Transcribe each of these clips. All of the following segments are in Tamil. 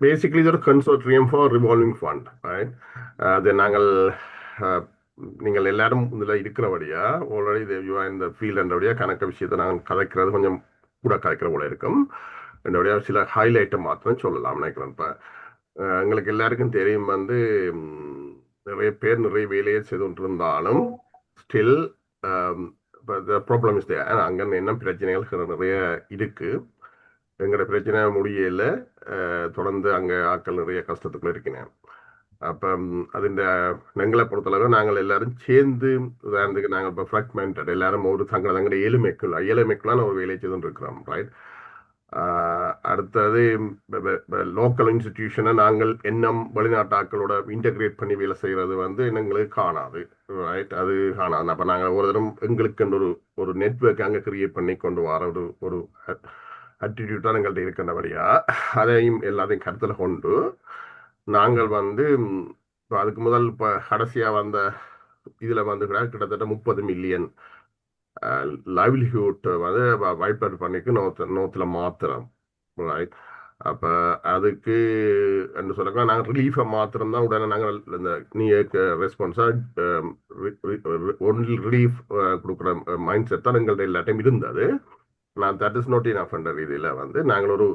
Basically, the consortium for revolving fund, right? அது நாங்கள் uh, நீங்கள் எல்லாரும் இதில் இருக்கிறபடியா ஆல்ரெடி இந்த ஃபீல்ட் என்றபடியா கணக்க விஷயத்தை நாங்கள் கதைக்கிறது கொஞ்சம் கூட கதைக்கிற போல இருக்கும். என்னுடைய சில ஹைலைட்டை மாத்திரம் சொல்லலாம் நினைக்கிறேன். இப்போ எங்களுக்கு எல்லாருக்கும் தெரியும் வந்து நிறைய பேர் நிறைய வேலையை செய்து கொண்டிருந்தாலும் ஸ்டில் ப்ராப்ளம் இஸ் அங்கே என்ன பிரச்சனைகள் நிறைய இருக்கு. எங்களோட பிரச்சனை முடியல. தொடர்ந்து அங்கே ஆட்கள் நிறைய கஷ்டத்துக்குள்ள இருக்கிறேன். அப்போ അതിൻ്റെ ഞങ്ങളെ பொறுத்தளவு நாங்கள் எல்லாரும் சேர்ந்து உதாரணத்துக்கு நாங்கள் இப்போ ஃப்ராக்மெண்டட் எல்லாரும் ஒரு தங்களுடைய ஏழுமைக்குள்ளான ஒரு வேலையை செய்து இருக்கிறோம், ரைட்? அடுத்தது லோக்கல் இன்ஸ்டிடியூஷனை நாங்கள் இன்னும் வெளிநாட்டாக்களோட இன்டகிரேட் பண்ணி வேலை செய்கிறது வந்து எங்களுக்கு காணாது, ரைட்? அது காணாது. அப்போ நாங்கள் ஒரு தரம் எங்களுக்கு ஒரு ஒரு நெட்ஒர்க் அங்கே கிரியேட் பண்ணி கொண்டு வர ஒரு ஒரு அட்டிடியூட் தான் எங்கள்கிட்ட இருக்கின்றபடியா அதையும் எல்லாத்தையும் கருத்தில் கொண்டு நாங்கள் வந்து இப்போ அதுக்கு முதல் இப்போ கடைசியாக வந்த இதில் வந்து கிட்டத்தட்ட 30 மில்லியன் லைவ்லிஹுட் வந்து வைப்பர் பண்ணிக்கு நோத்தில் மாத்திரம், ரைட்? அப்போ அதுக்கு என்ன சொல்ல நாங்கள் ரிலீஃபை மாத்திரம் தான் உடனே நாங்கள் இந்த நீக்கு ரெஸ்பான்ஸாக ஒன்லி ரிலீஃப் கொடுக்குற மைண்ட் செட் தான் எங்கள்கிட்ட எல்லா டைம் இருந்தது. நான் தட் இஸ் நாட் இனஃப் என்ற ரீதியில் வந்து நாங்கள் ஒரு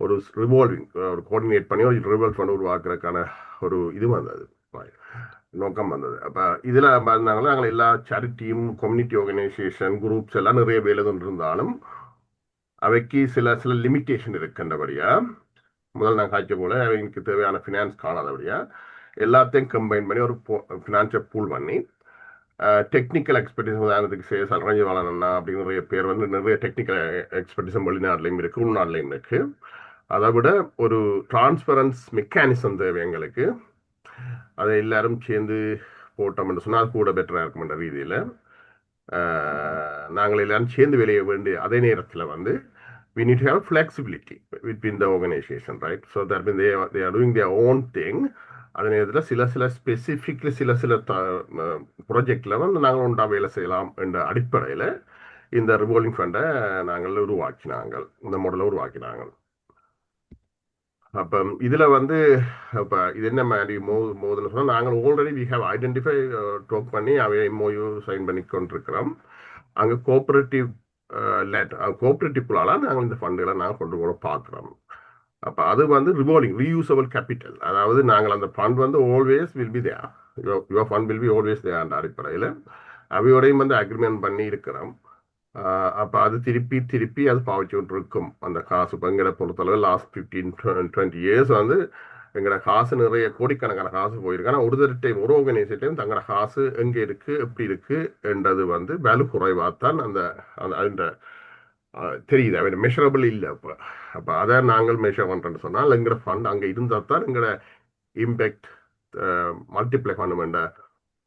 ஒரு ரிவால்விங் ஒரு கோஆர்டினேட் பண்ணி ஒரு ரிவால்வ் ஃபண்ட் உருவாக்குறதுக்கான ஒரு இது வந்தது, நோக்கம் வந்தது. அப்போ இதில் இருந்தாங்களோ நாங்கள் எல்லா சேரிட்டியும் கம்யூனிட்டி ஆர்கனைசேஷன் குரூப்ஸ் எல்லாம் நிறைய வேலை இருந்தாலும் அவைக்கு சில சில லிமிட்டேஷன் இருக்கின்றபடியா முதல் நான் காய்ச்ச போல அவைக்கு தேவையான ஃபினான்ஸ் காணாதபடியா எல்லாத்தையும் கம்பைன் பண்ணி ஒரு ஃபினான்ஸை பூல் பண்ணி டெக்னிக்கல் எக்ஸ்பர்டிஸ் உதாரணத்துக்கு சரணஜிவாளன் அப்படிங்கிற நிறைய பேர் வந்து நிறைய டெக்னிக்கல் எக்ஸ்பர்டிஸும் வெளிநாட்டிலையும் இருக்கு உள்நாட்டிலையும் இருக்கு. அதை விட ஒரு டிரான்ஸ்பரன்ஸ் மெக்கானிசம் தேவை எங்களுக்கு. அதை எல்லாரும் சேர்ந்து போட்டோம்னு சொன்னால் கூட பெட்டராக இருக்கும்ன்ற ரீதியில் நாங்கள் எல்லாரும் சேர்ந்து விளைய வேண்டிய அதே நேரத்தில் வந்து we need to have flexibility between the organization, right? So that means they are doing their own thing. அதே நேரத்தில் சில சில ஸ்பெசிஃபிக்லி சில சில ப்ராஜெக்டில் வந்து நாங்கள் ஒன்றா வேலை செய்யலாம் என்ற அடிப்படையில் இந்த ரிவால்விங் ஃபண்டை நாங்கள் உருவாக்கினாங்க, இந்த மாடலை உருவாக்கினாங்க. அப்போ இதில் வந்து இப்போ இது என்ன மாதிரி மோதுன்னு சொன்னால் நாங்கள் ஆல்ரெடி வி ஹேவ் ஐடென்டிஃபை டோக் பண்ணி அவை எம்ஓயு சைன் பண்ணி கொண்டிருக்கிறோம். அங்கே கோஆப்ரேட்டிவ்குள்ளால நாங்கள் இந்த ஃபண்டுகளை நாங்கள் கொண்டு போக பார்க்குறோம். அப்போ அது வந்து ரிவால்விங் ரீயூசபிள் கேபிட்டல், அதாவது நாங்கள் அந்த ஃபண்ட் வந்து always will be there, your fund will be always there என்ற அடிப்படையில் அவையோடையும் வந்து அக்ரிமெண்ட் பண்ணி இருக்கிறோம். அப்போ அது திருப்பி திருப்பி அது பாவிச்சுட்டு இருக்கும் அந்த காசு. இப்போ எங்களை பொறுத்தளவு லாஸ்ட் 15-20 இயர்ஸ் வந்து எங்களோட காசு நிறைய கோடிக்கணக்கான காசு போயிருக்கு. ஆனால் ஒரு டைம் ஒரு ஆர்கனைசேஷன் தங்களோட காசு எங்கே இருக்கு எப்படி இருக்கு என்றது வந்து வேல்யூ குறைவாகத்தான் அந்த அந்த தெரியுது, அவன் மெஷரபிள் இல்லை. அப்போ அதை நாங்கள் மெஷர் பண்ணுறோன்னு சொன்னால் எங்களோட ஃபண்ட் அங்கே இருந்தால் தான் எங்களோட இம்பேக்ட் மல்டிப்ளை பண்ணுமென்ற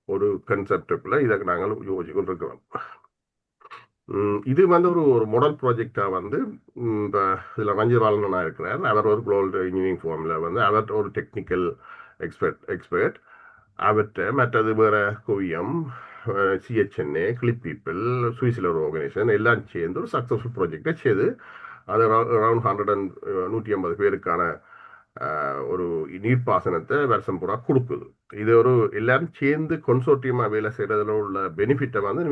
ஒரு கன்செப்டுக்குள்ள இதை நாங்கள் யோசிச்சு கொண்டிருக்கிறோம். இது வந்து ஒரு ஒரு மாடல் ப்ராஜெக்டாக வந்து இப்போ இதில் ரஞ்சிவாலனா இருக்கிறார். அவர் ஒரு குளோபல் இன்ஜினியரிங் ஃபார்மில் வந்து அவர் ஒரு டெக்னிக்கல் எக்ஸ்பர்ட். அவர்கிட்ட மற்றது வேற குவியம், சிஹெச்என்ஏ, கிளிப் பீப்பிள், சுவிஸில் ஒரு ஆர்கனைசேஷன் எல்லாம் சேர்ந்து ஒரு சக்ஸஸ்ஃபுல் ப்ராஜெக்டை செய்து அது அரௌண்ட் 150 பேருக்கான ஒரு நீர்ப்பாசனத்தை வருஷம் பூரா கொடுக்குது. இது ஒரு எல்லாரும் சேர்ந்து கொன்சோர்டியமாக வேலை செய்கிறதுல உள்ள பெனிஃபிட்டை வந்து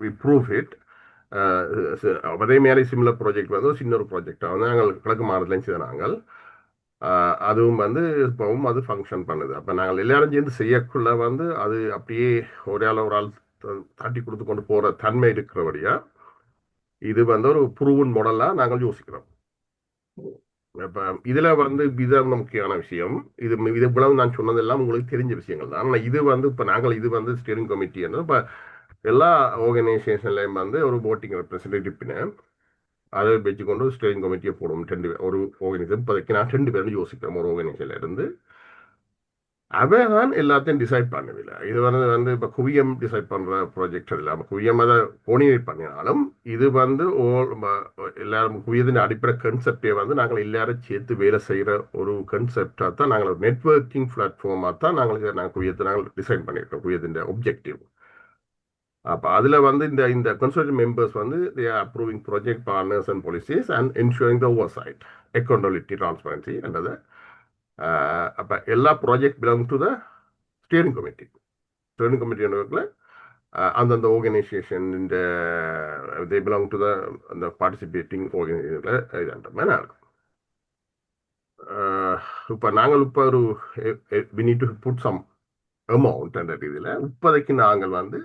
வி ப்ரூவ் இட். அதே மாதிரி சிமிலர் ப்ராஜெக்ட் வந்து ஒரு சின்ன ஒரு ப்ராஜெக்டாக வந்து நாங்கள் கிழக்கு மாநிலத்திலையும் செய்த நாங்கள் அதுவும் வந்து இப்போவும் அது ஃபங்க்ஷன் பண்ணுது. அப்போ நாங்கள் எல்லாரும் சேர்ந்து செய்யக்குள்ள வந்து அது அப்படியே ஒரு ஆள் தட்டி கொடுத்து கொண்டு போகிற தன்மை இருக்கிறபடியா இது வந்து ஒரு ப்ரூவன் மாடலாக நாங்கள் யோசிக்கிறோம். இப்போ இதில் வந்து இதுதான் முக்கியமான விஷயம். இது இவ்வளவு நான் சொன்னதெல்லாம் உங்களுக்கு தெரிஞ்ச விஷயங்கள் தான். ஆனால் இது வந்து இப்போ நாங்கள் இது வந்து ஸ்டீரிங் கமிட்டி என்ன இப்போ எல்லா ஆர்கனைசேஷன்லையும் வந்து ஒரு போட்டிங் ரெப்ரஸன்டேட்டிவ்னு அதை வச்சுக்கொண்டு ஸ்டேரிங் கமிட்டியை போடும். ஒரு ஆர்கனைசேஷன் இப்போதைக்கு நான் 2 பேரும் யோசிக்கிறோம் ஒரு ஆர்கனைசேஷன்ல இருந்து. அவன் தான் எல்லாத்தையும் டிசைட் பண்ணவில்லை. இது வந்து இப்போ குவியம் டிசைட் பண்ணுற ப்ராஜெக்ட் இல்லை. குவியம் அதை கோஆர்டினேட் பண்ணினாலும் இது வந்து எல்லாரும் குவியத்தின் அடிப்படை கன்செப்டே வந்து நாங்கள் எல்லாரும் சேர்த்து வேலை செய்கிற ஒரு கன்செப்டாக தான் நாங்கள் ஒரு நெட்வொர்க்கிங் பிளாட்ஃபார்மாக தான் நாங்கள் குவியத்தை நாங்கள் டிசைன் பண்ணியிருக்கோம். குவியத்தின் ஒப்ஜெக்டிவ் அப்போ அதில் வந்து இந்த இந்த கன்சல்டிங் மெம்பர்ஸ் வந்து they are approving project partners and policies and ensuring the oversight accountability transparency என்றது. அப்போ எல்லா project belong to the steering committee. Steering committee அந்தந்த ஆர்கனைசேஷன் இந்த தே பிலாங் டு த அந்த பார்ட்டிசிபேட்டிங் ஆர்கனைசேஷனில் மாதிரி இருக்கும். இப்போ நாங்கள் இப்போ ஒரு we need to put some amount என்ற ரீதியில் இப்போதைக்கு நாங்கள் வந்து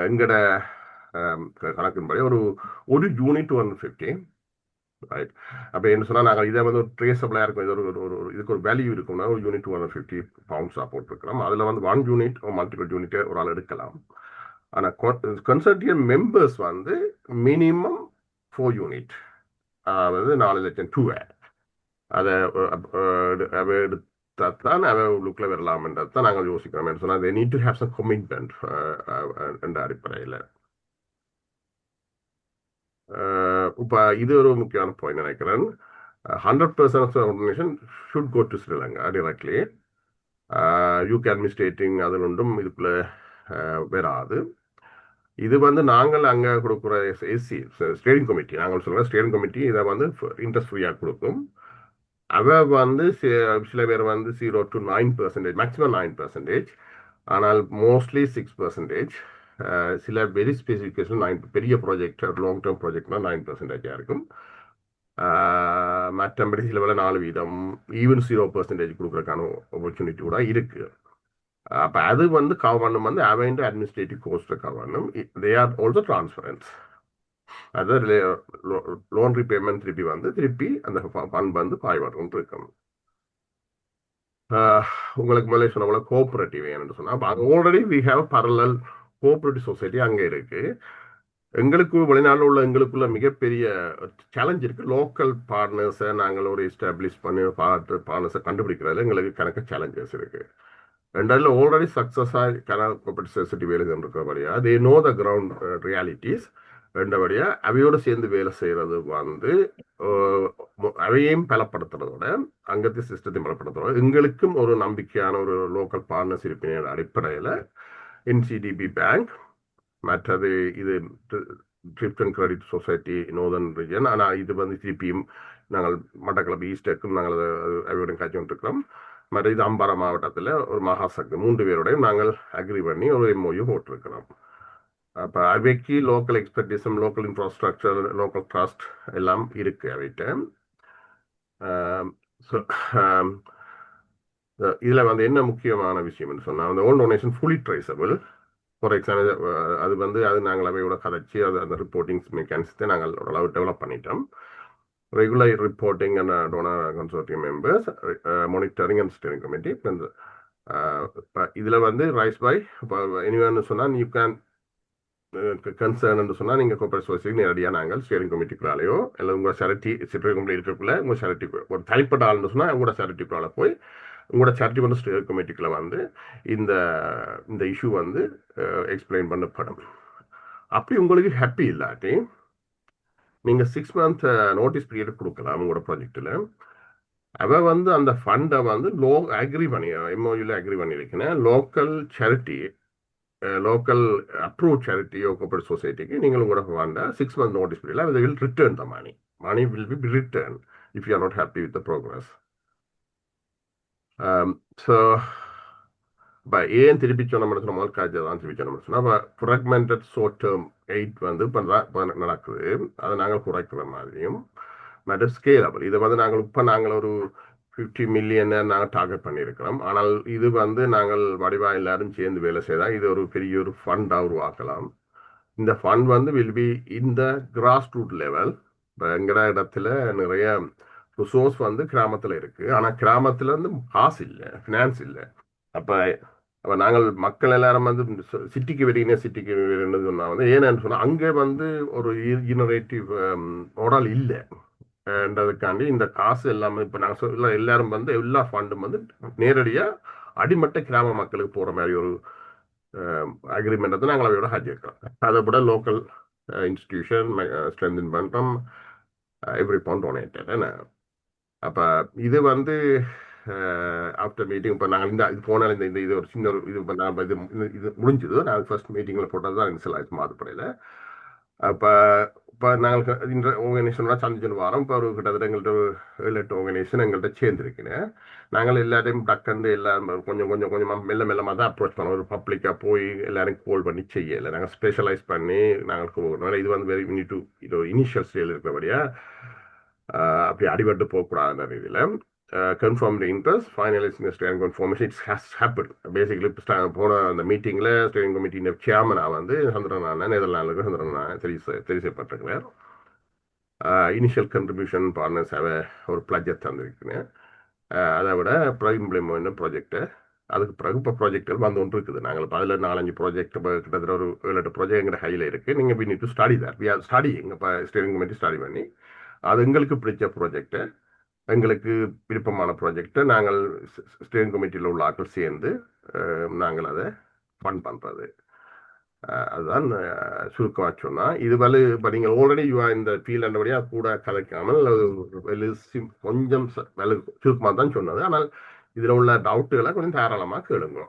எங்கட கணக்கின்படி ஒரு யூனிட் 150, ரைட். அப்போ என்ன சொன்னால் நாங்கள் இதை வந்து ஒரு ட்ரேசபிளாக இருக்கும். இது இதுக்கு ஒரு வேல்யூ இருக்கும்னா ஒரு யூனிட் 250 பவுண்ட்ஸாக போட்டிருக்கிறோம். அதில் வந்து 1 யூனிட் மல்டிபிள் யூனிட்டை ஒரு ஆள் எடுக்கலாம். ஆனால் கன்சல்டியம் மெம்பர்ஸ் வந்து மினிமம் 4 யூனிட், அதாவது 4,00,000 அதை எடுத்தான் அவ உள்ளுக்குள்ள வரலாம்ன்றது தான் நாங்கள் யோசிக்கிறோம். சொன்னால் they need to have some commitment என்ற அடிப்படையில். இப்போ இது ஒரு முக்கியமான பாயிண்ட் நினைக்கிறேன். 100% of the organization should go to Sri Lanka directly. UK administrating அதில் ஒன்றும் இதுக்குள்ள வராது. இது வந்து நாங்கள் அங்கே கொடுக்குற எஸ்சி ஸ்டேரிங் கமிட்டி, நாங்கள் சொல்கிற ஸ்டேரிங் கமிட்டி இதை வந்து இன்ட்ரெஸ்ட் ஃப்ரீயாக கொடுக்கும். அவ வந்து சில பேர் வந்து 0 to 9%, மேக்ஸிமம் 9%, ஆனால் மோஸ்ட்லி 6%. சில வெரி ஸ்பெசிஃபிகேஷன் 9, பெரிய ப்ராஜெக்ட் லாங் டேர்ம் ப்ராஜெக்ட்னா 9% இருக்கும். மற்றபடி சில வேலை 4%, ஈவன் 0% கொடுக்குறதுக்கான ஆப்பர்ச்சுனிட்டி கூட இருக்கு. அப்போ அது வந்து கவர்மெண்ட் வந்து அவன் அட்மினிஸ்ட்ரேட்டிவ் கோஸ்ட்டை கவர்னும். They are also transparence. அதாவது லோன் ரீபேமெண்ட் திருப்பி அந்த ஃபண்ட் வந்து பாய்வாட்டு இருக்கும். உங்களுக்கு மேலே சொன்ன கோஆபரேட்டிவ் என்று சொன்னா already we have parallel cooperative society அங்கே இருக்கு. எங்களுக்கு வெளிநாட்டில் உள்ள எங்களுக்குள்ள மிகப்பெரிய சேலஞ்ச் இருக்கு. லோக்கல் பார்ட்னர்ஸை நாங்கள் ஒரு எஸ்டாப்ளிஷ் பண்ணி பார்ட்னர்ஸை கண்டுபிடிக்கிறதுல எங்களுக்கு கணக்கு சேலஞ்சஸ் இருக்கு. ரெண்டாயிரம் ஆல்ரெடி சக்சஸாக கோஆபரேட்டிவ் சொசைட்டி வேலை இருக்கிறபடியா they know the ground realities. ரெண்டபடியா அவையோடு சேர்ந்து வேலை செய்யறது வந்து அவையையும் பலப்படுத்துறதோட அங்கத்திய சிஸ்டத்தையும் பலப்படுத்துறதோட எங்களுக்கும் ஒரு நம்பிக்கையான ஒரு லோக்கல் பார்ட்னர்ஸ் இருப்பின் அடிப்படையில் NCDB பேங்க், மற்றது இது thrift and credit society northern region. ஆனால் இது வந்து திருப்பியும் நாங்கள் மட்டக்களப்பு ஈஸ்டர்க்கும் நாங்கள் அவையோட காய்ச்சி கொண்டிருக்கிறோம். மற்ற இது அம்பாறை மாவட்டத்தில் ஒரு மகாசக்தி 3 பேரோடையும் நாங்கள் அக்ரி பண்ணி ஒரு MOU போட்டிருக்கிறோம். அப்போ அவைக்கு local expertism, local infrastructure, local trust எல்லாம் இருக்கு அவைகிட்ட. இதில் வந்து என்ன முக்கியமான விஷயம்னு சொன்னால் அந்த own donation fully traceable. For example அது வந்து நாங்கள் அவையோட கதைச்சி அந்த ரிப்போர்ட்டிங்ஸ் மெக்கானிசத்தை நாங்கள் ஓரளவு டெவலப் பண்ணிட்டோம். Regular reporting and donor consortium members, monitoring and steering committee. இதில் வந்து ரைஸ் பை எனிவன்னு சொன்னால் யூ கேன் கன்சர்ன் சொன்னால் நீங்கள் கோஆபரேட்டிவ் சொசைட்டி நேரடியாக நாங்கள் ஸ்டேரிங் கமிட்டிக்குள்ளாலேயோ இல்லை உங்கள் ஸ்டேரிங் கமிட்டி இருக்கக்குள்ள உங்கள் சேரிட்டி ஒரு தனிப்பட்ட ஆள்னு சொன்னால் உங்களோட சேரிட்டிக்குள்ளால போய் உங்களோட சேரிட்டி வந்து ஸ்டேரிங் கமிட்டிக்குள்ள வந்து இந்த இஷ்யூ வந்து எக்ஸ்பிளைன் பண்ணப்படும். அப்படி உங்களுக்கு ஹாப்பி இல்லாட்டி நீங்கள் 6 month நோட்டீஸ் பீரியட் கொடுக்கலாம் உங்களோட ப்ராஜெக்டில். அவ வந்து அந்த ஃபண்டை வந்து அக்ரி பண்ணி MOUல அக்ரி பண்ணியிருக்கேன். லோக்கல் சேரிட்டி, லோக்கல் அப்ரூவ் சேரிட்டியோ கோஆபரேட்டிவ் சொசைட்டிக்கு நீங்கள் உங்களோட ஃபண்டை 6 month நோட்டீஸ் பீரியடில் they will return the money. Money will be returned if you are not happy with the progress. So ஏன் திருப்பி சொன்ன முதல் காய்ச்சல் தான் திருப்பி சொன்ன சொன்னால் ஃப்ராக்மெண்டட் ஷார்ட் டேர்ம் எய்ட் வந்து இப்போ நடக்குது. அதை நாங்கள் குறைக்கிற மாதிரியும் மற்ற ஸ்கேலபிள் இதை வந்து நாங்கள் ஒரு 50 million நாங்கள் டார்கெட் பண்ணியிருக்கிறோம். ஆனால் இது வந்து நாங்கள் வடிவாக எல்லாரும் சேர்ந்து வேலை செய்தால் இது ஒரு பெரிய ஒரு ஃபண்டாக உருவாக்கலாம். இந்த ஃபண்ட் வந்து வில் பி இந்த கிராஸ் ரூட் லெவல். இப்போ எங்கட இடத்துல நிறைய ரிசோர்ஸ் வந்து கிராமத்தில் இருக்கு. ஆனால் கிராமத்தில் வந்து காசு இல்லை, ஃபினான்ஸ் இல்லை. அப்போ நாங்கள் மக்கள் எல்லாரும் வந்து சிட்டிக்கு வெளியினு சொன்னால் வந்து ஏன்னு சொன்னால் அங்கே வந்து ஒரு இனோவேட்டிவ் மாடல் இல்லை என்றதுக்காண்டி இந்த காசு எல்லாமே இப்போ நாங்கள் சொல்ல எல்லாரும் வந்து எல்லா ஃபண்டும் வந்து நேரடியாக அடிமட்ட கிராம மக்களுக்கு போகிற மாதிரி ஒரு அக்ரிமெண்ட் வந்து நாங்கள் அவையோட ஹாஜிருக்கிறோம். அதை விட லோக்கல் இன்ஸ்டிடியூஷன் ஸ்ட்ரென்தன் பண்ணுறோம், எவ்ரி பவுண்ட் டொனேட்டட். அப்போ இது வந்து ஆஃப்டர் மீட்டிங் இப்போ நாங்கள் இது போனால் இது ஒரு சின்ன ஒரு இது நான் இது முடிஞ்சது நான் ஃபர்ஸ்ட் மீட்டிங்கில் போட்டது தான் இன்சல் மாதப்படையில். அப்போ இப்போ நாங்கள் இந்த ஆர்கனைசேஷன்லாம் சந்திச்சு வாரம் இப்போ ஒரு கிட்டத்தட்ட எங்கள்கிட்ட 7-8 ஆர்கனைசேஷன் எங்கள்கிட்ட சேர்ந்துருக்கேன். நாங்கள் எல்லாரையும் டக்குன்னு எல்லாம் கொஞ்சம் கொஞ்சம் கொஞ்சமாக மெல்ல மெல்லமாக தான் அப்ரோச் பண்ணோம். ஒரு பப்ளிக்காக போய் எல்லாரும் கால் பண்ணி செய்யலை. நாங்கள் ஸ்பெஷலைஸ் பண்ணி நாங்கள் போகணும். இது வந்து வெரி யூனிட் டு இது இனிஷியல் ஸ்டேஜில் இருக்கிறபடியா அப்படி அடிபட்டு போகக்கூடாதுன்ற இதில் confirm the interest, finalizing the steering confirmation. It has happened. Basically, போன அந்த மீட்டிங்கில் ஸ்டேரிங் கமிட்டியின் சேர்மனாக வந்து சந்திரனான நெதர்லாந்துக்கு சந்திரனான தெரிவிக்கப்பட்டிருக்கிறார். இனிஷியல் கண்ட்ரிபியூஷன் பார்ட்னர்ஸாக ஒரு பிளஜை தந்திருக்கிறேன். அதை விட இம்ப்ளிமெண்ட் ப்ராஜெக்டை அதுக்கு பிறகு இப்போ ப்ராஜெக்டுகள் வந்து ஒன்று இருக்குது. நாங்கள் இப்போ அதில் 4-5 ப்ராஜெக்ட் கிட்டத்தட்ட ஒரு 7-8 ப்ராஜெக்ட் எங்கள் கையில் இருக்குது. நீங்கள் we need to study that. We are studying. இப்போ ஸ்டேரிங் கமிட்டி ஸ்டடி பண்ணி அது எங்களுக்கு பிடிச்ச ப்ராஜெக்டை எங்களுக்கு விருப்பமான ப்ராஜெக்டை நாங்கள் ஸ்டேரிங் கமிட்டியில் உள்ள ஆட்கள் சேர்ந்து நாங்கள் அதை ஃபண்ட் பண்ணுறது. அதுதான் சுருக்கமாக சொன்னால். இது இப்போ நீங்கள் ஆல்ரெடி இந்த ஃபீல்ட் அண்டபடியாக கூட கலைக்காமல் கொஞ்சம் சுருக்கமாக தான் சொன்னது. ஆனால் இதில் உள்ள டவுட்டுகளை கொஞ்சம் தாராளமாக கேளுங்க.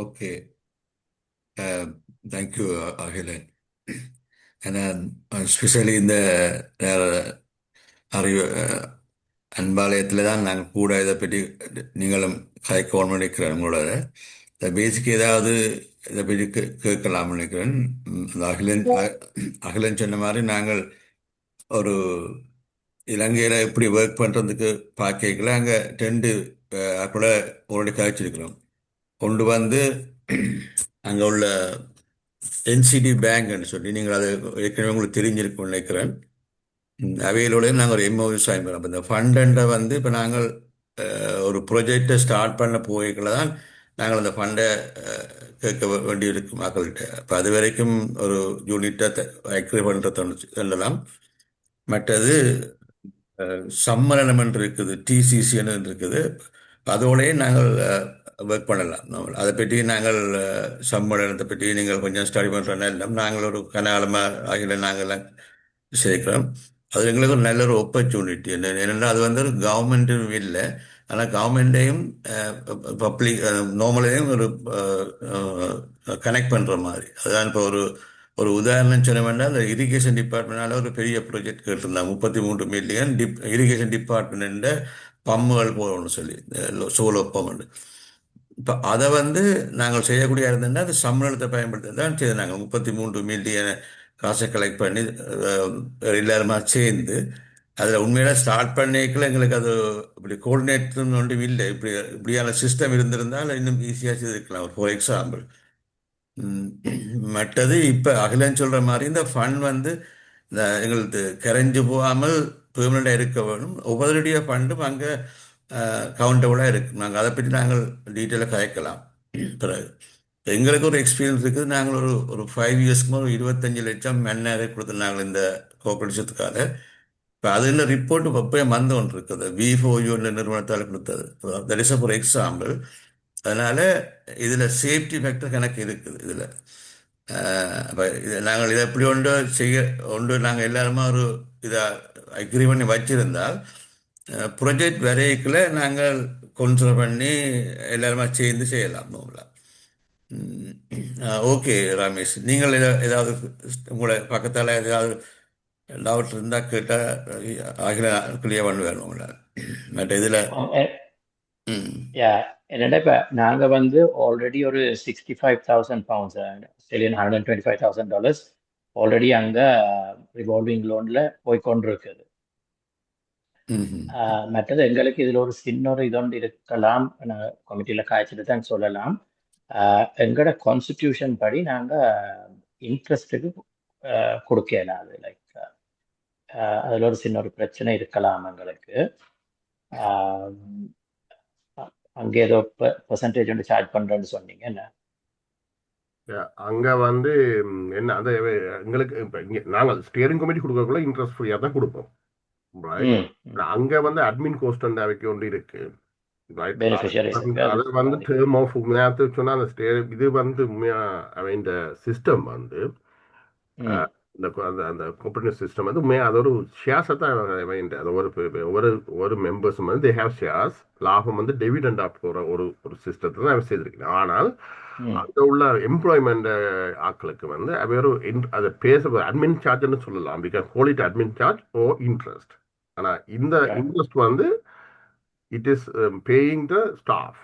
Okay, thank you Akilan. ஏன்னா ஸ்பெஷலி இந்த அறிவு அன்பாலயத்தில் தான் நாங்கள் கூட இதை பற்றி நீங்களும் கதைக்கணும்னு நினைக்கிறேன். உங்களோட பேசிக் ஏதாவது இதை பற்றி கேட்கலாம்னு நினைக்கிறேன். அகிலன் சொன்ன மாதிரி நாங்கள் ஒரு இலங்கையில் எப்படி ஒர்க் பண்ணுறதுக்கு பார்க்கல. அங்கே 2 அப்போல ஒரு கழிச்சிருக்கிறோம். கொண்டு வந்து அங்கே உள்ள என்சிடி பேங்க்னு சொல்லி நீங்கள் அது ஏற்கனவே உங்களுக்கு தெரிஞ்சிருக்கும்னு நினைக்கிறேன். அவைகளோடையும் நாங்கள் ஒரு எம்ஓவி சைன் பண்ணோம். இந்த ஃபண்டை வந்து இப்போ நாங்கள் ஒரு ப்ரொஜெக்டை ஸ்டார்ட் பண்ண போய்களை தான் நாங்கள் அந்த ஃபண்டை கேட்க வேண்டியிருக்கும் மக்கள்கிட்ட. இப்போ அது வரைக்கும் ஒரு யூனிட்டை அக்ரி பண்ணுறது சொல்லலாம். மற்றது சம்மேளனம் இருக்குது, டிசிசின்னு இருக்குது. அதோடய நாங்கள் ஒர்க் பண்ணலாம். அதை பற்றி நாங்கள் சம்மேளனத்தை பற்றி நீங்கள் கொஞ்சம் ஸ்டடி பண்ணுறோன்னா இல்லை, நாங்கள் ஒரு கனகாலமாக ஆகிய நாங்கள் சேர்க்கிறோம். அது எங்களுக்கு ஒரு நல்ல ஒரு ஆப்பர்ச்சுனிட்டி. என்னென்னா அது வந்து ஒரு கவர்மெண்ட்டும் இல்லை, ஆனால் கவர்மெண்ட்டையும் பப்ளிக் நார்மலையும் ஒரு கனெக்ட் பண்ணுற மாதிரி. அதுதான் இப்போ ஒரு ஒரு உதாரணம் சொல்ல வேண்டாம். அந்த இரிகேஷன் டிபார்ட்மெண்டால ஒரு பெரிய ப்ராஜெக்ட் கேட்டிருந்தாங்க. 33 மில்லியன் இரிகேஷன் டிபார்ட்மெண்ட் பம்புகள் போகணும்னு சொல்லி, சோலோ பம்பு. இப்போ அதை வந்து நாங்கள் செய்யக்கூடிய இருந்ததுன்னா அது சம்பளத்தை பயன்படுத்தி தான் செய்து நாங்கள் 33 மில்லியன் காசை கலெக்ட் பண்ணி எல்லாருமா சேர்ந்து அதில் உண்மையில ஸ்டார்ட் பண்ணிக்கல எங்களுக்கு அது இப்படி கோஆர்டினேட்னு ஒன்றும் இல்லை. இப்படியான சிஸ்டம் இருந்திருந்தால் இன்னும் ஈஸியாக செய்திருக்கலாம். ஃபார் எக்ஸாம்பிள் மற்றது இப்போ அகிலன் சொல்கிற மாதிரி இந்த ஃபண்ட் வந்து இந்த எங்களுக்கு கரைஞ்சு போகாமல் பெர்மனண்டாக இருக்க வேணும். ஒவ்வொருடைய ஃபண்டும் அங்கே கவுண்டபுளாக இருக்குது. நாங்கள் அதை பற்றி நாங்கள் டீட்டெயிலாக கதைக்கலாம் பிறகு. எங்களுக்கு ஒரு எக்ஸ்பீரியன்ஸ் இருக்குது. நாங்கள் ஒரு 5 இயர்ஸ்க்கு ஒரு 25 லட்சம் மண்ணேரை கொடுத்து நாங்கள் இந்த கோஆபரேஷத்துக்காக. இப்போ அதில் ரிப்போர்ட் அப்பயே வந்து ஒன்று இருக்குது, V4U நிறுவனத்தால் கொடுத்தது. That is for example. அதனால் இதில் சேஃப்டி ஃபேக்டர் கணக்கு இருக்குது இதில். அப்போ நாங்கள் இதை எப்படி நாங்கள் எல்லாருமே ஒரு இதை அக்ரி பண்ணி வச்சிருந்தால் ப்ரொஜெக்ட் வரைக்கில் நாங்கள் கொன்சிடர் பண்ணி எல்லாருமே சேர்ந்து செய்யலாம். ஓகே ரமேஷ், நீங்கள் ஏதாவது உங்களை பக்கத்தால் ஏதாவது டவுட் இருந்தால் கேட்டால் ஆகில கிளியர் பண்ணுவேன் உங்களை. மற்ற இதில் என்னடா இப்போ நாங்கள் வந்து ஆல்ரெடி ஒரு 65,000 பவுண்ட்ஸ் ஆஸ்திரேலியன் $125,000 ஆல்ரெடி அங்கே ரிவால்விங் லோனில் போய்கொண்டு இருக்குது. மற்றது எங்களுக்கு இதில் ஒரு சின்ன ஒரு இதொன்று இருக்கலாம், கமிட்டியில் காய்ச்சிட்டு தான் சொல்லலாம். எங்களோட கான்ஸ்டிடியூஷன் படி நாங்கள் இன்ட்ரெஸ்ட்டுக்கு கொடுக்கலாம். அது லைக் அதில் ஒரு சின்ன ஒரு பிரச்சனை இருக்கலாம் எங்களுக்கு. அங்கே ஏதோ பெர்சன்டேஜ் வந்து சார்ஜ் பண்ணுறேன்னு சொன்னீங்க. என்ன அங்கே வந்து என்ன அந்த எங்களுக்கு இப்போ இங்கே நாங்கள் ஸ்டியரிங் கமிட்டி கொடுக்கக்குள்ள இன்ட்ரெஸ்ட் ஃப்ரீயாக தான் கொடுப்போம். அங்க வந்து அட்மின் கோஸ்ட் அவைக்கு ஒன்று இருக்கு. அது வந்து டேர்ம் ஆஃப் சொன்னா அந்த இது வந்து உண்மையா அவன் சிஸ்டம் வந்து அந்த அந்த கோஆபரேட்டிவ் சிஸ்டம் வந்து உண்மையாக அது ஒரு ஷேர்ஸை தான் அது ஒவ்வொரு ஒவ்வொரு மெம்பர்ஸும் வந்து தே ஹேவ் ஷேர்ஸ். லாபம் வந்து டிவிடெண்டாக போகிற ஒரு ஒரு சிஸ்டத்தை தான் அவர் செய்திருக்கிறேன். ஆனால் ம் அங்கே உள்ள எம்ப்ளாய்மெண்ட் ஆட்களுக்கு வந்து அவர் அதை பேச அட்மின் சார்ஜ்னு சொல்லலாம். Because call it admin charge or interest. ஆனால் இந்த right. இன்ட்ரெஸ்ட் வந்து it is paying the staff.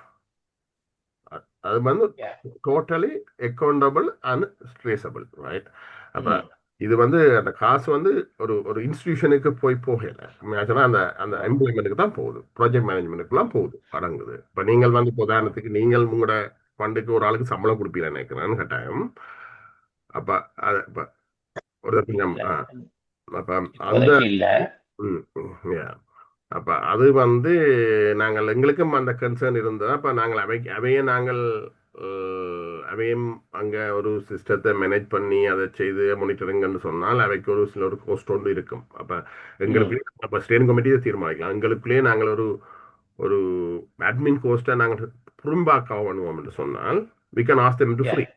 அது வந்து Yeah. Totally accountable and traceable, right? அப்ப ம் இது வந்து அந்த காசு வந்து ஒரு ஒரு இன்ஸ்டிடியூஷனுக்கு போகல. ஆக்சுவலா அந்த அந்த right. எம்ப்ளாய்மெண்ட்டுக்கு தான் போகுது, ப்ராஜெக்ட் மேனேஜ்மெண்ட்டுக்குலாம் போகுது, அடங்குது. இப்ப நீங்கள் வந்து இப்ப உதாரணத்துக்கு நீங்கள் உங்களோட ஃபண்டுக்கு ஒரு ஆளுக்கு சம்பளம் கொடுப்பீங்கன்னு நினைக்கிறேன் கட்டாயம். அப்ப அது இப்ப ஒரு கொஞ்சம் இல்ல அப்ப அந்த இப்போதைக்கு இல்ல. ம், yeah. அப்ப அது வந்து நாங்கள் எங்களுக்கும் அந்த கன்சர்ன் இருந்தது. அப்ப நாங்கள் அவையே நாங்கள் அவையும் அங்க ஒரு சிஸ்டத்தை மேனேஜ் பண்ணி அதை செய்து மானிட்டரிங்னு சொன்னால் அவைக்கு ஒரு சில ஒரு கோஸ்ட் ஒன்று இருக்கும். அப்ப ம் எங்களுக்கு அப்ப ஸ்டேரிங் கமிட்டியை தீர்மானிக்கலாம். எங்களுக்குள்ளேயே நாங்கள் ஒரு ஒரு அட்மின் கோஸ்ட்டை நாங்கள் புறம்பாக்க பண்ணுவோம் என்று சொன்னால் we can ask them to yeah. free.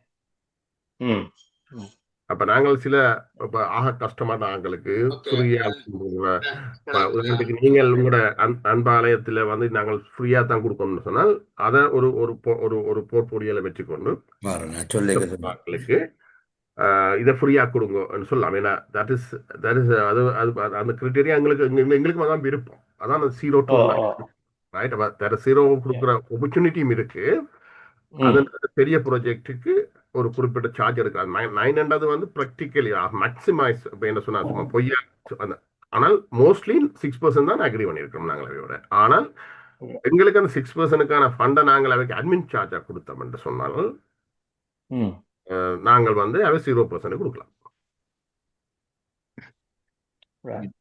ம் ம் அப்ப நாங்கள் சில இப்ப ஆக கஷ்டமான ஆட்களுக்கு ஃப்ரீயா உதாரணத்துக்கு நீங்கள் உங்களோட அன்பாலயத்துல வந்து நாங்கள் ஃப்ரீயா தான் கொடுக்கணும்னு சொன்னால் அதை ஒரு ஒரு ஒரு போர்ட்போலியோல வச்சுக்கொண்டு மாறேன் நான் சொல்லிக்கிறது. ஆட்களுக்கு இதை ஃப்ரீயா கொடுங்கன்னு சொல்லலாம். ஏன்னா தட் இஸ் அது அது அந்த கிரிட்டேரியா எங்களுக்கு தான் விருப்பம். அதான் அந்த zero o to o right. அப்ப ஜீரோ yeah. கொடுக்குற ஆப்பர்ச்சுனிட்டியும் இருக்கு. ம் அது பெரிய ப்ராஜெக்ட்டுக்கு ஒரு குறிப்பிட்ட சார்ஜ் எடுக்காது. 900 வந்து ப்ராக்டிக்கலி மேக்ஸிமைஸ் இப்போ என்ன சொன்னா சும்மா பொய்யா ஆனால் மோஸ்ட்லி 6% தான் அக்ரி பண்ணியிருக்கோம் நாங்கள் அவையோட. ஆனால் எங்களுக்கு அந்த 6%க்கான ஃபண்டை நாங்கள் அவைக்கு அட்மின் சார்ஜாக கொடுத்தோம் என்று சொன்னால் ம் நாங்கள் வந்து அவை 0% கொடுக்கலாம். right.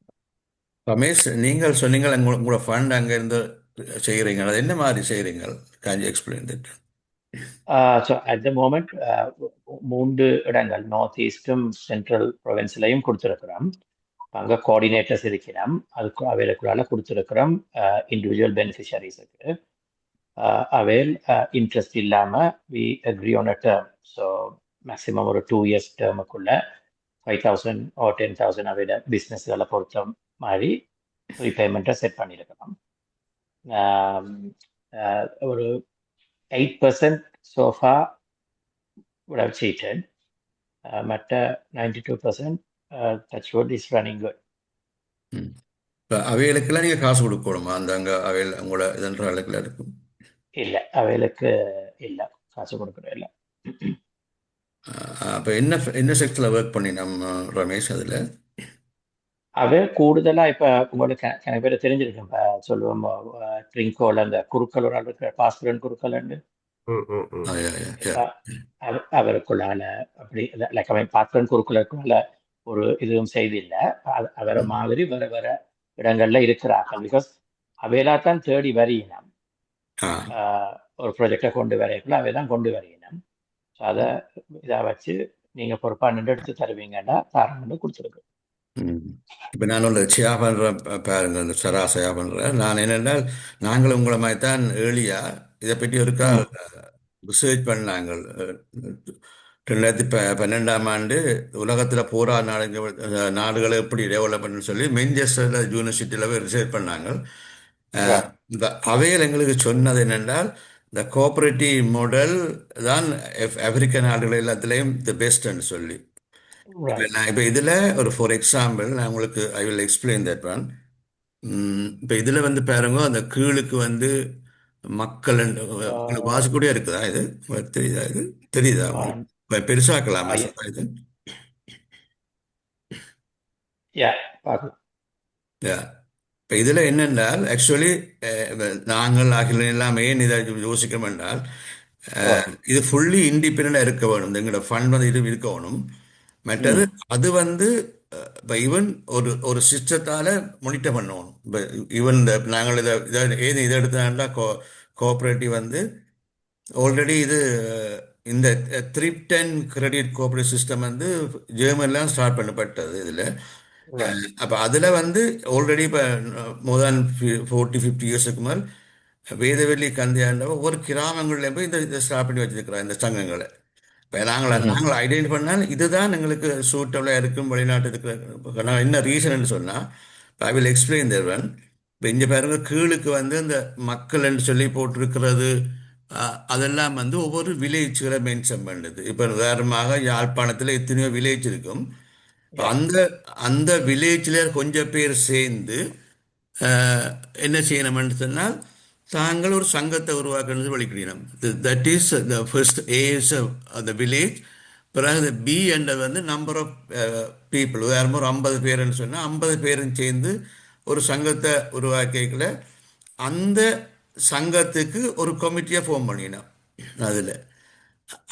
ரமேஷ், நீங்கள் சொன்னீங்கள் உங்களோட ஃபண்ட் அங்கேருந்து செய்கிறீங்க, அது என்ன மாதிரி செய்கிறீங்க? Can you explain that? So at the moment 3 இடங்கள் நார்த் ஈஸ்டும் சென்ட்ரல் ப்ரொவின்ஸ்லையும் கொடுத்துருக்குறோம். அங்கே கோஆர்டினேட்டர்ஸ் இருக்கிறோம். அதுக்கு அவைகளுக்குள்ளால கொடுத்துருக்குறோம் இண்டிவிஜுவல் பெனிஃபிஷரிஸுக்கு. அவைல் இன்ட்ரெஸ்ட் இல்லாமல் we agree on a term. So maximum ஒரு 2 இயர்ஸ் டேர்முக்குள்ள 5,000 or 10,000 அவையோட பிஸ்னஸ்களை பொறுத்த மாதிரி ரீபேமெண்ட்டை செட் பண்ணியிருக்கிறோம். ஒரு 8% so far would have cheated. But 92% touch wood is running good. இப்போ அவைகளுக்கெல்லாம் நீங்கள் காசு கொடுக்கணுமா? அந்த அங்கே அவையில் உங்களோட இதன்ற அளவுக்குலாம் இருக்கும்? இல்லை, அவைகளுக்கு இல்லை, காசு கொடுக்குறோம் இல்லை. அப்போ என்ன என்ன செக்டரில் ஒர்க் பண்ணி நம்ம ரமேஷ் அதில்? அவை கூடுதலாக இப்போ உங்களுக்கு எனக்கு பேர் தெரிஞ்சிருக்கேன். இப்போ சொல்லுவோம் ட்ரிங்கோல அந்த குறுக்கள் ஒரு ஆள் இருக்கிற பாஸ்பரன் குறுக்கள் அவருக்குள்ளால அப்படி லைக் அவன் பாஸ்பரன் குறுக்களுக்குள்ள ஒரு இதுவும் செய்தில்லை. அவரை மாதிரி வர வர இடங்கள்ல இருக்கிறார்கள். பிகாஸ் அவையெல்லா தான் தேடி வரையினம் ஒரு ப்ராஜெக்டை கொண்டு வரையக்குள்ள அவை தான் கொண்டு வரையினம். ஸோ அதை இதை வச்சு நீங்கள் பொறுப்பாக நின்று எடுத்து தருவீங்கன்னா தாராளமாக கொடுத்துருக்கு. இப்போ நான் உள்ள சியா பண்ணுறேன் பாருங்க, இந்த சராசரியாக பண்ணுறேன். நான் என்னென்னால் நாங்கள் உங்களை மாதிரி தான் ஏர்லியா இதை பற்றி ஒருக்கா ரிசர்ச் பண்ணாங்க. 2012 உலகத்தில் போரா நாடுகளை எப்படி டெவலப்மெண்ட்னு சொல்லி மென்செஸ்டர் யூனிவர்சிட்டியில் போய் ரிசர்ச் பண்ணாங்க. இந்த அவையில் எங்களுக்கு சொன்னது என்னென்றால் இந்த கோஆபரேட்டிவ் மாடல் தான் ஆப்பிரிக்க நாடுகள் எல்லாத்துலேயும் தி பெஸ்ட்ன்னு சொல்லி. இப்போ இதில் ஒரு ஃபார் எக்ஸாம்பிள் நான் உங்களுக்கு ஐ வில் எக்ஸ்பிளைன் தட் ஒன். இப்போ இதில் வந்து பாருங்க, அந்த கீழுக்கு வந்து மக்கள் வாசிக்கூட இருக்குதா? இது தெரியுதா? இது தெரியுதா? பெருசாக்கலாமா இது? இப்போ இதில் என்னென்றால் ஆக்சுவலி நாங்கள் ஆகிய எல்லாம் ஏன் இதை யோசிக்கணும் என்றால் இது ஃபுல்லி இண்டிபெண்டாக இருக்க வேணும். எங்களோட ஃபண்ட் வந்து இது இருக்கணும். மற்றது அது வந்து இப்போ ஈவன் ஒரு சிஸ்டத்தால் மானிட்டர் பண்ணணும். இப்போ ஈவன் நாங்கள் இதை எடுத்தாண்டா கோஆப்ரேட்டிவ் வந்து ஆல்ரெடி இது இந்த த்ரிப்டன் கிரெடிட் கோஆப்ரேட்டிவ் சிஸ்டம் வந்து ஜெர்மன்லாம் ஸ்டார்ட் பண்ணப்பட்டது இதில். அப்போ அதில் வந்து ஆல்ரெடி இப்போ மோர் தேன் 40-50 இயர்ஸுக்கு மேல் வேதவெளி கந்தியாண்ட ஒவ்வொரு கிராமங்கள்லையும் போய் இதை ஸ்டார்ட் பண்ணி வச்சிருக்கிறாங்க இந்த சங்கங்களை. இப்போ நாங்கள் ஐடென்டி பண்ணால் இதுதான் எங்களுக்கு சூட்டபிளாக இருக்கும் வெளிநாட்டுக்கு. நான் என்ன ரீசன் சொன்னால், I will explain their one. இப்போ இங்கே பாருங்க, கீழுக்கு வந்து இந்த மக்கள் என்று சொல்லி போட்டிருக்கிறது, அதெல்லாம் வந்து ஒவ்வொரு வில்லேஜ்களை மென்ஷன் பண்ணுது. இப்போ உதாரணமாக யாழ்ப்பாணத்தில் எத்தனையோ வில்லேஜ் இருக்கும். அந்த அந்த வில்லேஜில் கொஞ்சம் பேர் சேர்ந்து என்ன செய்யணும்னு சொன்னால், தாங்கள் ஒரு சங்கத்தை உருவாக்கணும்னு வழிக்கிடணும். That is the first A's the village. பிறகு பி என்றது வந்து நம்பர் ஆஃப் பீப்புள். உதாரணமாக ஒரு 50 பேருன்னு சொன்னால் 50 பேரும் சேர்ந்து ஒரு சங்கத்தை உருவாக்கிக்கல அந்த சங்கத்துக்கு ஒரு கமிட்டியை ஃபார்ம் பண்ணினோம். அதில்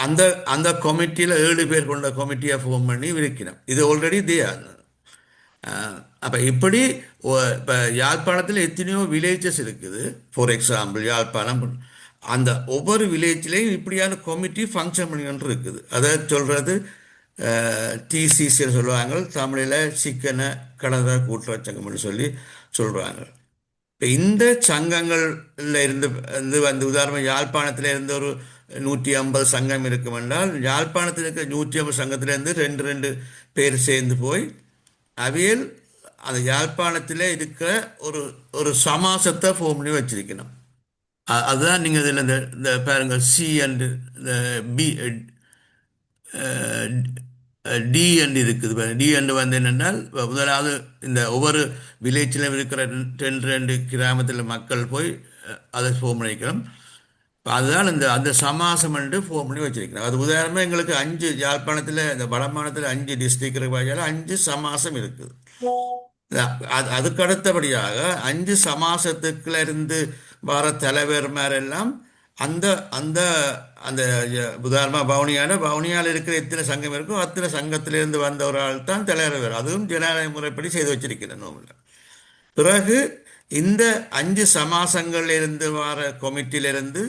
அந்த அந்த கமிட்டியில் 7 பேர் கொண்ட கமிட்டியை ஃபார்ம் பண்ணி விற்கணும். இது ஆல்ரெடி தே. அப்போ இப்படி இப்போ யாழ்ப்பாணத்தில் எத்தனையோ வில்லேஜஸ் இருக்குது. ஃபார் எக்ஸாம்பிள் யாழ்ப்பாணம், அந்த ஒவ்வொரு வில்லேஜ்லேயும் இப்படியான கமிட்டி ஃபங்க்ஷன் பண்ணிக்கிட்டு இருக்குது. அதை சொல்கிறது டிசிசின்னு சொல்லுவாங்க, தமிழில் சிக்கன கடந்த கூட்டுறவு சங்கம்னு சொல்லி சொல்கிறாங்க. இப்போ இந்த சங்கங்களில் இருந்து வந்து உதாரணம் யாழ்ப்பாணத்தில் இருந்து ஒரு 150 சங்கம் இருக்கும் என்றால், யாழ்ப்பாணத்தில் இருக்கிற 150 சங்கத்திலேருந்து 2 பேர் சேர்ந்து போய் அவையில் அந்த யாழ்ப்பாணத்தில் இருக்கிற ஒரு ஒரு சமாசத்தை ஃபார்ம் பண்ணி வச்சிருக்கணும். அதுதான் நீங்கள் இதில் இந்த பாருங்க, C and P D and இருக்குது. டி அண்டு வந்து என்னென்னால், முதலாவது இந்த ஒவ்வொரு வில்லேஜிலும் இருக்கிற 2 கிராமத்தில் மக்கள் போய் அதை ஃபார்ம் பண்ணிக்கணும். அதுதான் அந்த சமாசம் என்று ஃபார்ம் பண்ணி வச்சிருக்கணும். அது உதாரணமாக எங்களுக்கு 5 யாழ்ப்பாணத்தில், இந்த வடமாநிலத்தில் 5 டிஸ்ட்ரிக்ட் இருக்கிற 5 சமாசம் இருக்குது. அதுக்கு அடுத்தபடியாக 5 சமாசத்துக்குள்ள இருந்து வர தலைவர்மாரெல்லாம் அந்த அந்த அந்த உதாரணமாக பவுனியால் இருக்கிற எத்தனை சங்கம் இருக்கோ அத்தனை சங்கத்திலிருந்து வந்த ஒரு ஆள் தான் தலைவர். அதுவும் ஜனநாயக முறைப்படி செய்து வச்சிருக்கிறேன் நோமில். பிறகு இந்த 5 சமாசங்கள்லேருந்து வர கமிட்டியிலிருந்து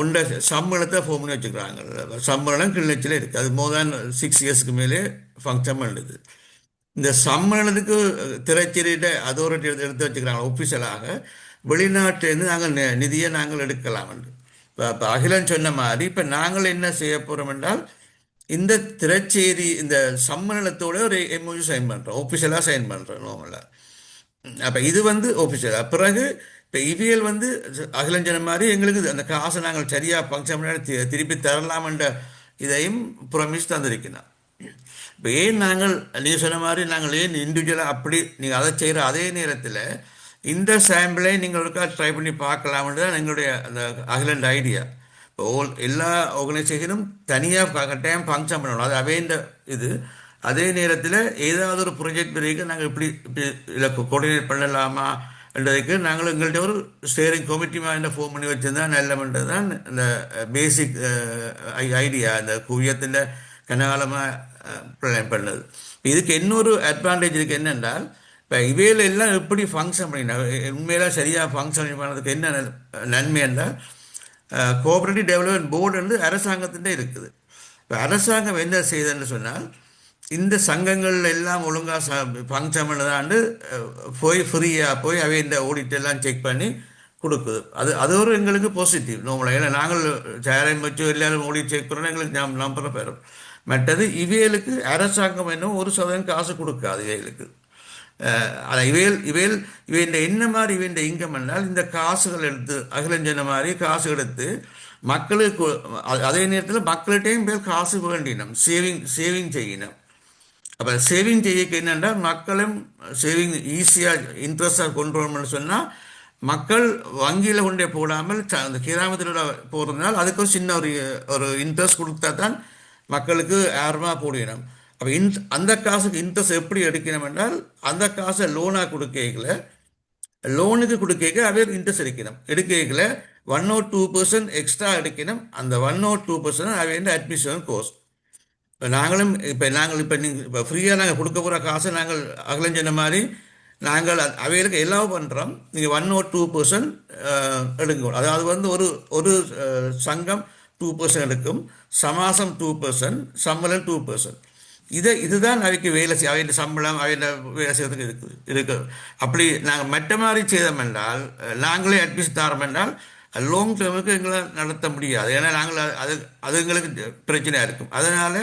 ஒன்றை சம்பளத்தை ஃபார்ம் பண்ணி வச்சுக்கிறாங்க. சம்பளம் கிளிநொச்சியில் இருக்குது. அது மோர் தேன் 6 இயர்ஸ்க்கு மேலே ஃபங்க்ஷன் பண்ணுது. இந்த சம்மேளனத்துக்கு திரைச்சீரிட்ட அதோரிட்டி எடுத்து வச்சுக்கிறாங்க ஒஃபிஷியலாக. வெளிநாட்டிலேருந்து நாங்கள் நிதியை நாங்கள் எடுக்கலாம் என்று. இப்போ அகிலன் சொன்ன மாதிரி இப்போ நாங்கள் என்ன செய்ய போகிறோம் என்றால், இந்த திரைச்சேரி இந்த சம்மேளனத்தோட ஒரு எம்ஓயு சைன் பண்ணுறோம், ஒஃபிஷியலாக சைன் பண்ணுறோம் நோமலாக. அப்போ இது வந்து ஒஃபிஷியலாக. பிறகு இப்போ இவியல் வந்து அகிலன் சொன்ன மாதிரி எங்களுக்கு அந்த காசை நாங்கள் சரியாக ஃபங்க்ஷன் பண்ணி திருப்பி தரலாம் என்ற இதையும் ப்ரொமிஸ் தந்திருக்கணும். இப்போ ஏன் நாங்கள் நீங்கள் சொன்ன மாதிரி நாங்கள் ஏன் இண்டிவிஜுவலாக அப்படி நீங்கள் அதை செய்கிற அதே நேரத்தில் இந்த சாம்பிளை நீங்கள் ஒருக்கா ட்ரை பண்ணி பார்க்கலாம்னு தான் எங்களுடைய அந்த அகிலண்ட் ஐடியா. இப்போ எல்லா ஆர்கனைசேஷனும் தனியாக கட்டாயம் ஃபங்க்ஷன் பண்ணணும், அது அவேண்ட இது. அதே நேரத்தில் ஏதாவது ஒரு ப்ரொஜெக்ட் வரைக்கும் நாங்கள் இப்படி இதில் கோஆர்டினேட் பண்ணலாமா என்றதுக்கு நாங்கள் எங்கள்கிட்ட ஒரு ஸ்டேரிங் கமிட்டி மாதிரி ஃபார்ம் பண்ணி வச்சுருந்தா நல்லமென்றது தான் இந்த பேசிக் ஐடியா. இந்த குவியத்தின் கனகாலமாக பிளான் பண்ணது. இதுக்கு இன்னொரு அட்வான்டேஜ் இருக்குது என்னென்றால், இப்போ இவையில் எல்லாம் எப்படி ஃபங்க்ஷன் பண்ணினா உண்மையில சரியாக ஃபங்க்ஷன் பண்ணதுக்கு என்ன நன்மை என்றால், கோஆபரேட்டிவ் டெவலப்மெண்ட் போர்டு வந்து அரசாங்கத்திட்ட இருக்குது. இப்போ அரசாங்கம் என்ன செய்யுதுன்னு சொன்னால், இந்த சங்கங்கள் எல்லாம் ஒழுங்காக ஃபங்க்ஷன் பண்ணதாண்டு போய் ஃப்ரீயாக போய் அவை இந்த ஆடிட் எல்லாம் செக் பண்ணி கொடுக்குது. அது ஒரு எங்களுக்கு பாசிட்டிவ் நோமலாக. ஏன்னா நாங்கள் சேரையும் வச்சு எல்லாரும் ஆடிட் செக் பண்ணோன்னா எங்களுக்கு நம்புற பெறும். மற்றது இவைகளுக்கு அரசாங்கம் இன்னும் 1% காசு கொடுக்காது இவைகளுக்கு. ஆனால் இவையின் என்ன மாதிரி இவையின் இன்கம் என்றால், இந்த காசுகள் எடுத்து அகிலஞ்சன மாதிரி காசு எடுத்து மக்களுக்கு அதே நேரத்தில் மக்கள்கிட்டையும் பேர் காசு வேண்டினோம், சேவிங் செய்யணும். அப்போ சேவிங் செய்யக்கு என்னென்னா, மக்களும் சேவிங் ஈஸியாக இன்ட்ரெஸ்டாக கொண்டு வரணும்னு சொன்னால், மக்கள் வங்கியில் கொண்டே போடாமல் அந்த கிராமத்தில் போகிறதுனால அதுக்கு ஒரு சின்ன ஒரு இன்ட்ரெஸ்ட் கொடுத்தா தான் மக்களுக்கு ஆர்வமாக போடணும். அப்போ அந்த காசுக்கு இன்ட்ரெஸ்ட் எப்படி எடுக்கணும் என்றால், அந்த காசை லோனாக லோனுக்கு கொடுக்க அவர் இன்ட்ரெஸ்ட் எடுக்கல 1 or 2% எக்ஸ்ட்ரா எடுக்கணும். அந்த 1 or 2% அவைய அட்மிஷன் கோஸ்ட். நாங்கள் இப்போ ஃப்ரீயாக நாங்கள் கொடுக்க போகிற காசை நாங்கள் அகலஞ்சன மாதிரி நாங்கள் அவைகளுக்கு எல்லாம் பண்ணுறோம். நீங்கள் 1 or 2% எடுங்க. அதாவது வந்து ஒரு சங்கம் 2% எடுக்கும், சமாசம் 2%, சம்பளம் 2%. இதுதான் அவைக்கு வேலை செய்ய, அவையின் சம்பளம் அவையின் வேலை செய்யறதுக்கு இருக்கு. அப்படி நாங்கள் மற்ற மாதிரி செய்தோம் என்றால், நாங்களே அட்மிஷன் தரோம் என்றால், லாங் டேர்முக்கு எங்களை நடத்த முடியாது. ஏன்னா நாங்கள் அது எங்களுக்கு பிரச்சனையாக இருக்கும். அதனால்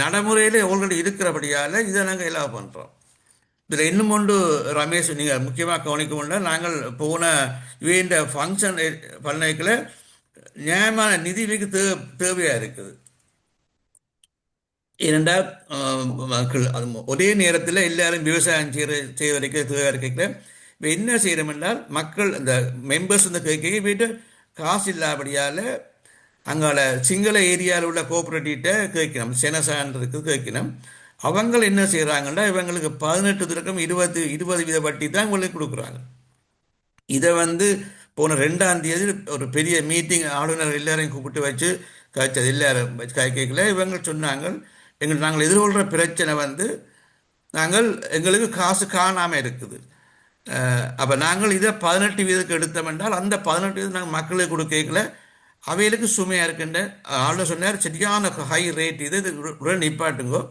நடைமுறையில் ஆல்ரெடி இருக்கிறபடியால் இதை நாங்கள் எல்லாம் பண்ணுறோம். இதில் இன்னும் ஒன்று ரமேஷ், நீங்கள் முக்கியமாக கவனிக்க நாங்கள் போன இந்த ஃபங்க்ஷன் பண்ணைக்கில் நியாயமான நிதி மிக தேவையாக இருக்குது. ஏனென்றால் மக்கள் அது ஒரே நேரத்தில் எல்லாரும் விவசாயம் செய்வதற்கு தேவையாக இருக்க இப்போ என்ன செய்கிறோம் என்றால் மக்கள் இந்த மெம்பர்ஸ் இந்த கேட்க போயிட்டு காசு இல்லாதபடியால் அங்கால சிங்கள ஏரியாவில் உள்ள கோஆப்ரேட்டிவ்கிட்ட கேட்கணும், செனசான்றது கேட்கணும். அவங்க என்ன செய்கிறாங்கன்னா இவங்களுக்கு 18 தொடக்கம் 20 வீத வட்டி தான் இவங்களுக்கு கொடுக்குறாங்க. இதை போன 2ஆம் தேதி ஒரு பெரிய மீட்டிங் ஆளுநர் எல்லாரையும் கூப்பிட்டு வச்சு காய்ச்சது. எல்லாரும் கேட்கல இவங்க சொன்னாங்க, நாங்கள் எதிர்கொள்கிற பிரச்சனை நாங்கள் எங்களுக்கு காசு காணாமல் இருக்குது. அப்போ நாங்கள் இதை 18 வீதத்துக்கு எடுத்தோம் என்றால் அந்த 18 வீதம் நாங்கள் மக்களுக்கு கொடுக்கல, அவைகளுக்கு சுமையாக இருக்குன்ற ஆளுநர் சொன்னார். சரியான ஹை ரேட் இது உடனே நிப்பாட்டுங்கோ,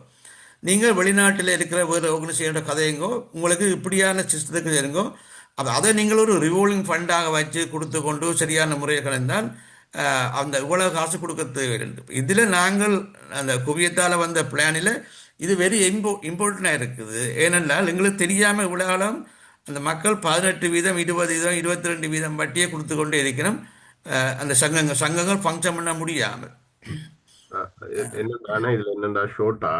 நீங்கள் வெளிநாட்டில் இருக்கிற வேறு ஆர்கனைசேஷனோட கதையுங்கோ, உங்களுக்கு இப்படியான சிஸ்டத்துக்கு இருங்கோ, அதை நீங்கள் ஒரு ரிவால்விங் ஃபண்டாக வச்சு கொடுத்து கொண்டு சரியான முறையை கலந்தால் அந்த இவ்வளவு காசு கொடுக்க தேவையில்லை. இதில் நாங்கள் அந்த குவியத்தால் வந்த பிளானில் இது வெரி இம்பார்ட்டண்டாக இருக்குது. ஏனென்றால் எங்களுக்கு தெரியாமல் இவ்வளோ காலம் அந்த மக்கள் 18 வீதம் 20 வீதம் 22 வீதம் வட்டியை கொடுத்து கொண்டே இருக்கணும். அந்த சங்கங்கள் ஃபங்க்ஷன் பண்ண முடியாமல். என்னன்னா இதுல என்னடா ஷோட்டா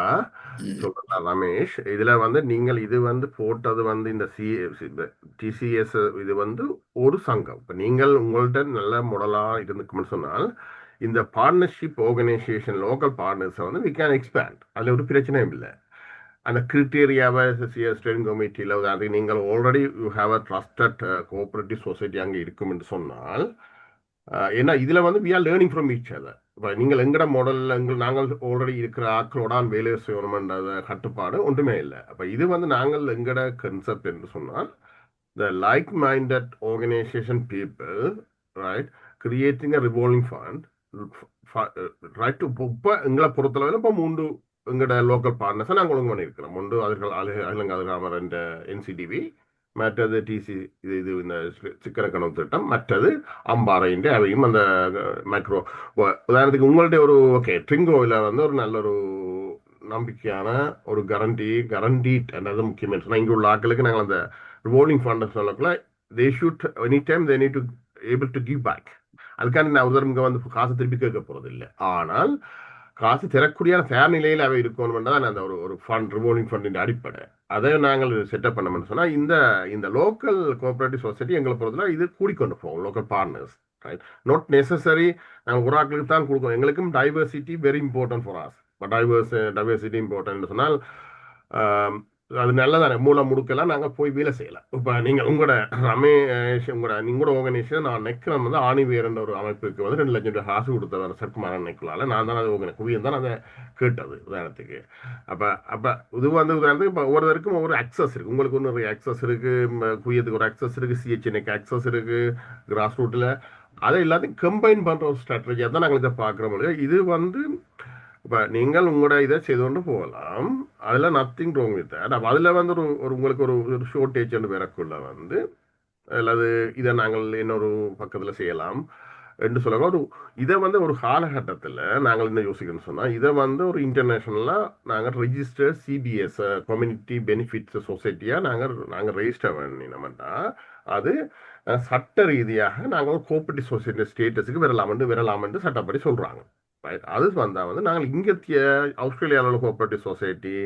சொல்றா ரமேஷ், இதுல நீங்கள் இது போட்டது இந்த டிசிஎஸ் இது ஒரு சங்கம். இப்ப நீங்கள் உங்கள்ட்ட நல்ல மாடலா இருந்துக்குன்னு சொன்னால் இந்த partnership organisation local partners we can expand. அதுல ஒரு பிரச்சனையும் இல்லை. அந்த கிரிட்டேரியாவை ஸ்டேரிங் கமிட்டியில் அது நீங்கள் already you have a trusted cooperative society அங்கே இருக்கும் என்று சொன்னால், ஏன்னா இதில் we are learning from each other. இப்போ நீங்கள் எங்கட மாடலில் நாங்கள் ஆல்ரெடி இருக்கிற ஆக்களோடான் வேலை செய்யணுமென்ற கட்டுப்பாடு ஒன்றுமே இல்லை. அப்போ இது நாங்கள் எங்கட கன்செப்ட் என்று சொன்னால் the like-minded organization people, right, creating a revolving fund, right, to இப்போ எங்களை பொறுத்தளவில் இப்போ 3 எங்களோட லோக்கல் பார்ட்னர்ஸை நாங்கள் ஒழுங்கு பண்ணியிருக்கிறோம். ஒன்று அகிலங்காதுராமர் என்ற என்சிடிவி, மற்றது டிசி இது இந்த சிக்கன கனவு திட்டம், மற்றது அம்பாறைன்ற அவையும் அந்த மைக்ரோ. உதாரணத்துக்கு உங்கள்ட்ட ஒரு ட்ரிங்கோவில் ஒரு நல்ல ஒரு நம்பிக்கையான ஒரு கரண்டீட் என்றது முக்கியமாக சொன்னால் இங்கே உள்ள ஆட்களுக்கு நாங்கள் அந்த ரிவால்விங் ஃபண்ட் சொல்லக்குள்ள they should any time they need to able to give back. அதுக்காண்டி நான் உதவி இங்கே காசு திருப்பி கேட்க போகிறது இல்லை. ஆனால் காசு திறக்கூடிய தயார் நிலையில் அவை இருக்கணும் தான் அந்த ஒரு ஃபண்ட் ரிவால்விங் ஃபண்டின் அடிப்படை. அதை நாங்கள் செட்டப் பண்ணோம்னு சொன்னால் இந்த லோக்கல் கோஆபரேட்டிவ் சொசைட்டி எங்களை பொறுத்தல இது கூடிக்கொண்டு போவோம். Local partners, right, not necessary நாங்கள் ஒரு ஆட்களுக்கு தான் கொடுக்கணும். எங்களுக்கும் diversity very important for us. Diversity important சொன்னால் அது நல்லதானே. மூலம் முடுக்கெல்லாம் நாங்கள் போய் வேலை செய்யலாம். இப்போ நீங்கள் உங்களோட ரமேஷ் உங்களோட ஆர்கனைசேஷன் நான் நெக்கிறேன் ஆணிவேர்ன்ற ஒரு அமைப்புக்கு 2 லட்சம் ரூபாய் காசு கொடுத்தவர் சர்க்குமாரன் நினைக்கலால நான் தான் அது குவியம் தான் அதை கேட்டது உதாரணத்துக்கு. அப்போ இது உதாரணத்துக்கு இப்போ ஒவ்வொருத்தருக்கும் ஒவ்வொரு அக்சஸ் இருக்குது. உங்களுக்கு ஒன்று அக்சஸ் இருக்குது, குவியத்துக்கு ஒரு அக்சஸ் இருக்குது, சிஹெச்என்க்கு அக்சஸ் இருக்குது, கிராஸ் ரூட்டில். அதை எல்லாத்தையும் கம்பைன் பண்ணுற ஒரு ஸ்ட்ராட்டஜியாக தான் நாங்கள் இதை பார்க்குறோம். இது இப்போ நீங்கள் உங்களோட இதை செய்து கொண்டு போகலாம், அதில் நத்திங் ரோங் வித் தட். அப்போ அதில் ஒரு உங்களுக்கு ஒரு ஷோர்டேஜ் வரக்குள்ள அல்லது இதை நாங்கள் இன்னொரு பக்கத்தில் செய்யலாம் என்று சொல்லுவாங்க. இதை ஒரு காலகட்டத்தில் நாங்கள் என்ன யோசிக்கணும்னு சொன்னால், இதை ஒரு இன்டர்நேஷ்னலாக நாங்கள் ரெஜிஸ்டர் சிபிஎஸ் கம்யூனிட்டி பெனிஃபிட்ஸ் சொசைட்டியாக நாங்கள் ரெஜிஸ்டர் பண்ணினோம்னா அது சட்ட ரீதியாக நாங்கள் கோஆபரேட்டிவ் சொசைட்டி ஸ்டேட்டஸுக்கு வரலாம் என்று சட்டப்படி சொல்கிறாங்க. அது நாங்கள் இங்கத்திய ஆஸ்திரேலியாவில் உள்ள கோஆபரேட்டிவ் சொசைட்டி,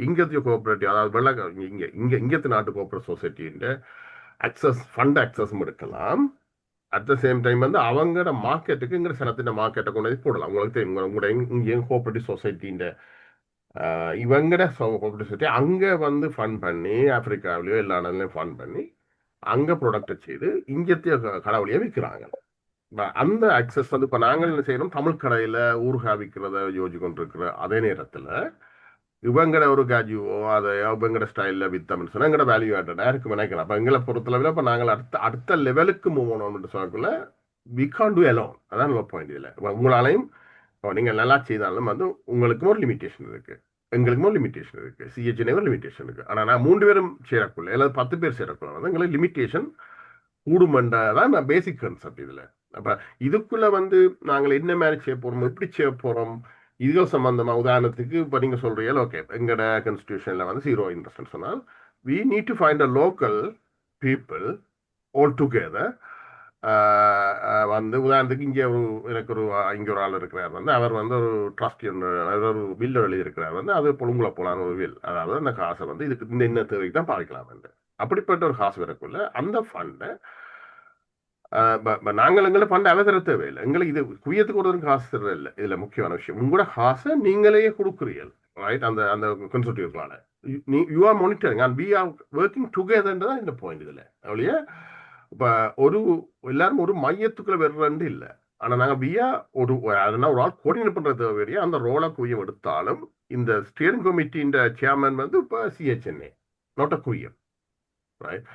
இங்கத்திய கோஆபரேட்டிவ் அதாவது இங்கத்திய நாட்டு கோஆபரேட்டிவ் சொசைட்டின்ற அக்சஸ் ஃபண்ட் அக்சஸும் எடுக்கலாம். அட் த சேம் டைம் அவங்களோட மார்க்கெட்டுக்கு இங்கே சனத்தின் மார்க்கெட்டை கொண்டு போய் போடலாம். உங்களுக்கு தெரியும் உங்களோட இங்கே கோஆபரேட்டிவ் சொசைட்டின்ற இவங்கட கோஆபரேட்டிவ் சொசைட்டி அங்கே ஃபண்ட் பண்ணி ஆப்பிரிக்காவிலையோ எல்லா இடத்துலையும் ஃபண்ட் பண்ணி அங்கே ப்ராடக்டை செய்து இங்கத்திய கடவுளையே விற்கிறாங்க. அந்த அக்சஸ் இப்போ நாங்கள் என்ன செய்யணும், தமிழ் கடையில் ஊறுகாய் விற்கிறத யோசிச்சு கொண்டிருக்கிற அதே நேரத்தில் இவங்கட ஒரு காஜுவோ அதை இவங்கட ஸ்டைலில் வித்தம்னு சொன்னால் எங்கட வேல்யூ ஆட்டடாக இருக்கு நினைக்கிறேன். அப்போ எங்களை பொறுத்தளவில் இப்போ நாங்கள் அடுத்த லெவலுக்கு மூவ் பண்ணணும்னு சொல்லக்குள்ள வி கான் டூ அலோன். அதான் நம்ம பாயிண்ட். இல்லை உங்களாலையும் நீங்கள் நல்லா செய்தாலும் உங்களுக்கும் ஒரு லிமிட்டேஷன் இருக்குது, எங்களுக்கும் ஒரு லிமிட்டேஷன் இருக்குது, சிஹெச்என்ஏ ஒரு லிமிட்டேஷன் இருக்குது. ஆனால் நான் 3 பேரும் சேரக்குள்ள அல்லது 10 பேர் சேரக்குள்ள எங்களுக்கு லிமிட்டேஷன் கூடுமென்றதான் பேசிக் கான்செப்ட் இதுல. அப்ப இதுக்குள்ள வந்து நாங்கள் என்ன மாதிரி செய்ய போறோம், எப்படி செய்ய போறோம், இதுகள் சம்பந்தமா உதாரணத்துக்கு இப்ப நீங்க சொல்றீங்க ஓகே எங்கட கான்ஸ்டிடியூஷன்ல வந்து 0 இன்ட்ரெஸ்ட் சொன்னால் we need to find a local people all together. வந்து உதாரணத்துக்கு இங்கே எனக்கு இங்கே ஒரு ஆள் இருக்கிறார் வந்து அவர் வந்து ஒரு ட்ரஸ்ட் ஒரு பில் எழுதியிருக்கிறார் வந்து அது பொழுங்குல போலான ஒரு வில், அதாவது அந்த காசை வந்து இதுக்கு இந்த என்ன தேவைக்கு தான் பாதிக்கலாம் என்று அப்படிப்பட்ட ஒரு காசு வரக்குள்ள அந்த ஃபண்டை நாங்கள் எங்களை ஃபண்ட் அவசர தேவையில்லை, எங்களுக்கு இது குவியத்துக்கு ஒரு காசு தர இல்லை. இதுல முக்கியமான விஷயம் உங்களோட காசை நீங்களே கொடுக்குறீர்கள் ரைட். அந்த அந்த கன்சல்டிவ்ஸ்னால you are monitoring and we are working டுகெதர்ன்றதான் இந்த பாயிண்ட் இதுல. அவளையே இப்ப எல்லாரும் ஒரு மையத்துக்குள்ள வர்றது இல்லை. ஆனா நாங்க வியா அதனால ஒரு ஆள் கோஆர்டினேட் பண்றது தேவையா அந்த ரோலை குவியம் எடுத்தாலும் இந்த ஸ்டியரிங் கமிட்டியின் சேர்மன் வந்து இப்ப சிஹெச்என்ஏ நாட் அ குவியம் ரைட்.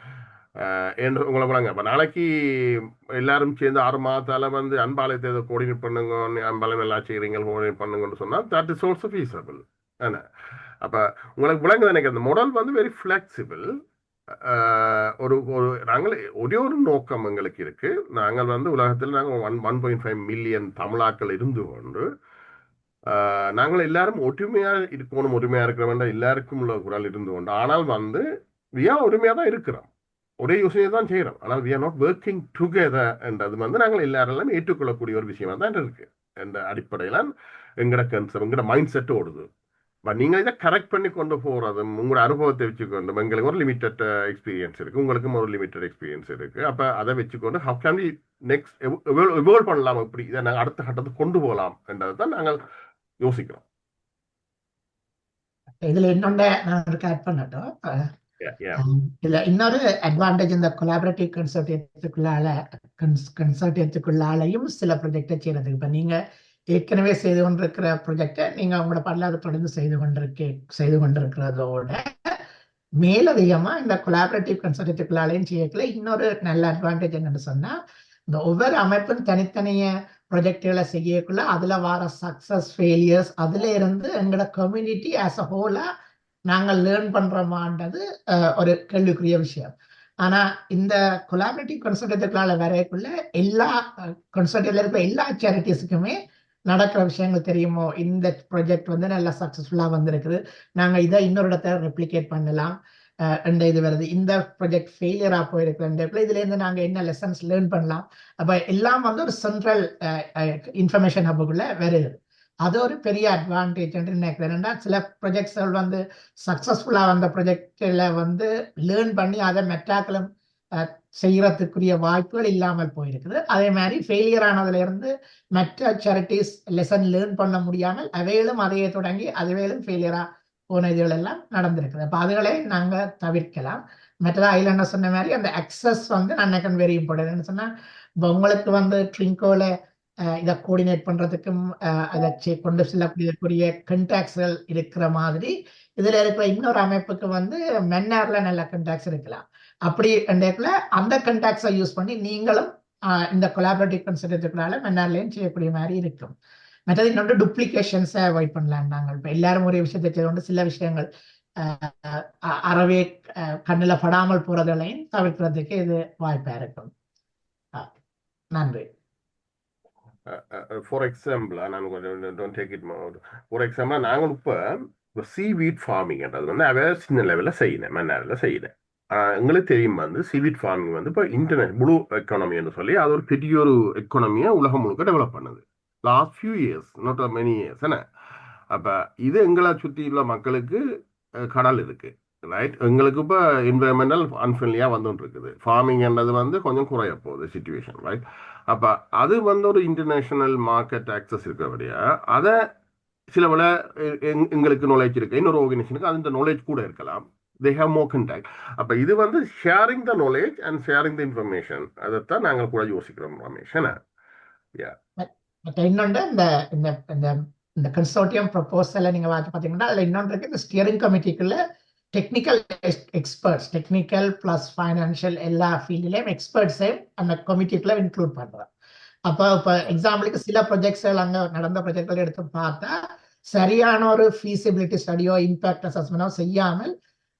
என்று உங்களை போலாங்க இப்ப நாளைக்கு எல்லாரும் சேர்ந்து 6 மாதத்தால வந்து அன்பாலயத்தை கோஆர்டினேட் பண்ணுங்க, அன்பாலயம் எல்லாம் செய்றீங்க கோஆர்டினேட் பண்ணுங்கன்னு சொன்னா தட் இஸ் ஆல்சோ ஃபீஸபிள். அப்ப உங்களுக்கு விளங்குது எனக்கு அந்த மாடல் வந்து வெரி ஃபிளெக்சிபிள். ஒரு நாங்கள் ஒரே ஒரு நோக்கம் எங்களுக்கு இருக்கு. நாங்கள் வந்து உலகத்தில் நாங்கள் 1.5 மில்லியன் தமிழாக்கள் இருந்து கொண்டு நாங்கள் எல்லாரும் ஒற்றுமையா இருக்கணும், ஒற்றுமையா இருக்கிற வேண்டாம் எல்லாருக்கும் உள்ள குரல் இருந்து கொண்டு, ஆனால் வந்து வியா ஒற்றுமையா தான் இருக்கிறோம், ஒரே யோசனையை தான் செய்யறோம், ஆனால் we are not working together என்றது வந்து நாங்கள் எல்லாரெல்லாம் ஏற்றுக்கொள்ளக்கூடிய ஒரு விஷயமா தான் இருக்கு. என்ற அடிப்படையில எங்கட கன்செப்ட் எங்கட மைண்ட் செட் ஓடுது. நீங்க இதை கரெக்ட் பண்ணி கொண்டு போறதும் உங்களோட அனுபவத்தை வச்சுக்கொண்டு எங்களுக்கு ஒரு லிமிட்டட் எக்ஸ்பீரியன்ஸ் இருக்கு, உங்களுக்கும் ஒரு லிமிட்டட் எக்ஸ்பீரியன்ஸ் இருக்கு. அப்ப அதை வச்சுக்கொண்டு how can we next evolve பண்ணலாம், எப்படி இதை நாங்கள் அடுத்த கட்டத்துக்கு கொண்டு போகலாம் என்றதை தான் நாங்கள் யோசிக்கிறோம். இதுல இன்னொன்னு நான் ஆட் பண்ணட்டும். இதுல இன்னொரு அட்வான்டேஜ் இந்த கொலாபரேட்டிவ் கன்சல்டேட்டுக்குள்ளாலையும் சில ப்ரொஜெக்டை செய்யறதுக்கு. இப்ப நீங்க ஏற்கனவே செய்து கொண்டிருக்கிற ப்ரொஜெக்டை நீங்க உங்களோட பல்லாத தொடர்ந்து செய்து கொண்டிருக்கிறதோட மேலதிகமா இந்த கொலாபரேட்டிவ் கன்சல்டேட்டுக்குள்ளாலையும் செய்யக்கல இன்னொரு நல்ல அட்வான்டேஜ் என்னன்னு சொன்னா, இந்த ஒவ்வொரு அமைப்பும் தனித்தனிய ப்ரொஜெக்டுகளை செய்யக்குள்ள அதுல வர சக்சஸ் ஃபெயிலியர்ஸ் அதுல இருந்து எங்களோட கம்யூனிட்டி ஆஸ் அ ஹோலா நாங்கள் லேர்ன் பண்றோமான்றது ஒரு கேள்விக்குரிய விஷயம். ஆனா இந்த கொலாபரேட்டிவ் கன்சல்டேட்டுகளால வரைக்குள்ள எல்லா கன்சல்டேட்ல இருக்கிற எல்லா சேரிட்டிஸுக்குமே நடக்கிற விஷயங்கள் தெரியுமோ, இந்த ப்ராஜெக்ட் வந்து நல்லா சக்சஸ்ஃபுல்லா வந்திருக்குது, நாங்க இதை இன்னொரு இடத்த ரெப்ளிகேட் பண்ணலாம், இது வருது, இந்த ப்ராஜெக்ட் ஃபெயிலியரா போயிருக்கு, இதுல இருந்து நாங்க என்ன லெசன்ஸ் லேர்ன் பண்ணலாம். அப்ப எல்லாம் வந்து ஒரு சென்ட்ரல் இன்ஃபர்மேஷன் ஹப்புக்குள்ள வருது. அது ஒரு பெரிய அட்வான்டேஜ் என்று நினைக்கிறேன். சில ப்ரொஜெக்ட்ஸ்கள் வந்து சக்சஸ்ஃபுல்லா வந்த ப்ரொஜெக்ட்ல வந்து லேர்ன் பண்ணி அதை மெட்டாக்களும் செய்யறதுக்குரிய வாய்ப்புகள் இல்லாமல் போயிருக்குது. அதே மாதிரி ஃபெயிலியர் ஆனதுல இருந்து மற்ற சேரிட்டிஸ் லெசன் லேர்ன் பண்ண முடியாமல் அவைகளும் அதையே தொடங்கி அதுவேலும் ஃபெயிலியரா போன இதுகள் எல்லாம் நடந்திருக்குது. அப்ப அதுகளை நாங்க தவிர்க்கலாம். மற்றது ஐலண்ட சொன்ன மாதிரி அந்த அக்சஸ் வந்து நான் வெரி இம்பார்ட்டன்ட் சொன்னா, இப்போ உங்களுக்கு வந்து ட்ரிங்கோல இதை கோஆர்டினேட் பண்றதுக்கும் அதை கொண்டு செல்லக்கூடிய கண்டாக்ட்ஸ்கள் இருக்கிற மாதிரி இதுல இருக்கிற இன்னொரு அமைப்புக்கு வந்து மென்னார்ல நல்ல கண்டாக்ட்ஸ் இருக்கலாம். அப்படி அந்த கண்டாக்ட்ஸை யூஸ் பண்ணி நீங்களும் இந்த கொலாபரேட்டிவ் கன்சல்டேட்டுகளால மென்னார்லையும் செய்யக்கூடிய மாதிரி இருக்கும். மற்றது இன்னொன்று டூப்ளிகேஷன்ஸை அவாய்ட் பண்ணலாம். நாங்கள் இப்போ எல்லாரும் ஒரே விஷயத்தை செய்து சில விஷயங்கள் அறவே கண்ணில் படாமல் போறதையும் தவிர்க்கிறதுக்கு இது வாய்ப்பா இருக்கும். நன்றி. ஃபார் எக்ஸாம்பிள் நான் don't take it more. For example நாங்கள் இப்போ சீவீட் ஃபார்மிங்ன்றது வந்து அவ சின்ன லெவலில் செய்யணும், மன்னாரில் செய்யணும். எங்களுக்கு தெரியும் வந்து சீவீட் ஃபார்மிங் வந்து இப்போ இன்டர்நெட் ப்ளூ எக்கானமின்னு சொல்லி அது ஒரு பெரிய ஒரு எக்கானமியை உலகம் முழுக்க டெவலப் பண்ணுது last few years, not many years. என்ன அப்போ இது எங்களை சுற்றி உள்ள மக்களுக்கு கடல் இருக்கு ரைட். எங்களுக்கு இப்போ என்வரன்மெண்டல் அன்ஃப்ரெண்ட்லியாக வந்துட்டு இருக்குது. ஃபார்மிங்ன்றது வந்து கொஞ்சம் குறைய போகுது சிச்சுவேஷன் ரைட். அப்போ அது வந்து ஒரு இன்டர்நேஷனல் மார்க்கெட் ஆக்சஸ் இருக்கிறபடியா அதை சில விட எங்களுக்கு நாலேஜ் இருக்கு, இன்னொரு ஆர்கனைசேஷனுக்கு அந்த நாலேஜ் கூட இருக்கலாம். they have more contact. அப்போ இது வந்து sharing the knowledge and sharing the information, அதைத்தான் நாங்கள் கூட யோசிக்கிறோம் ரமேஷ். இன்னொன்று இந்த கன்சோர்டியம் ப்ரொபோசலை நீங்க பார்த்தீங்கன்னா அதில் இன்னொன்று இருக்கு, இந்த ஸ்டியரிங் கமிட்டிக்குள்ள technical experts, technical plus financial எல்லா ஃபீல்ட்லேயும் எக்ஸ்பர்ட்ஸையும் அந்த கமிட்டிக்குள்ள இன்க்ளூட் பண்றோம். அப்போ இப்போ எக்ஸாம்பிளுக்கு சில ப்ரொஜெக்ட்ஸ்கள் அங்கே நடந்த ப்ரொஜெக்ட்கள் எடுத்து பார்த்தா சரியான ஒரு ஃபீசிபிலிட்டி ஸ்டடியோ இம்பாக்ட் அசஸ்மெண்டோ செய்யாமல்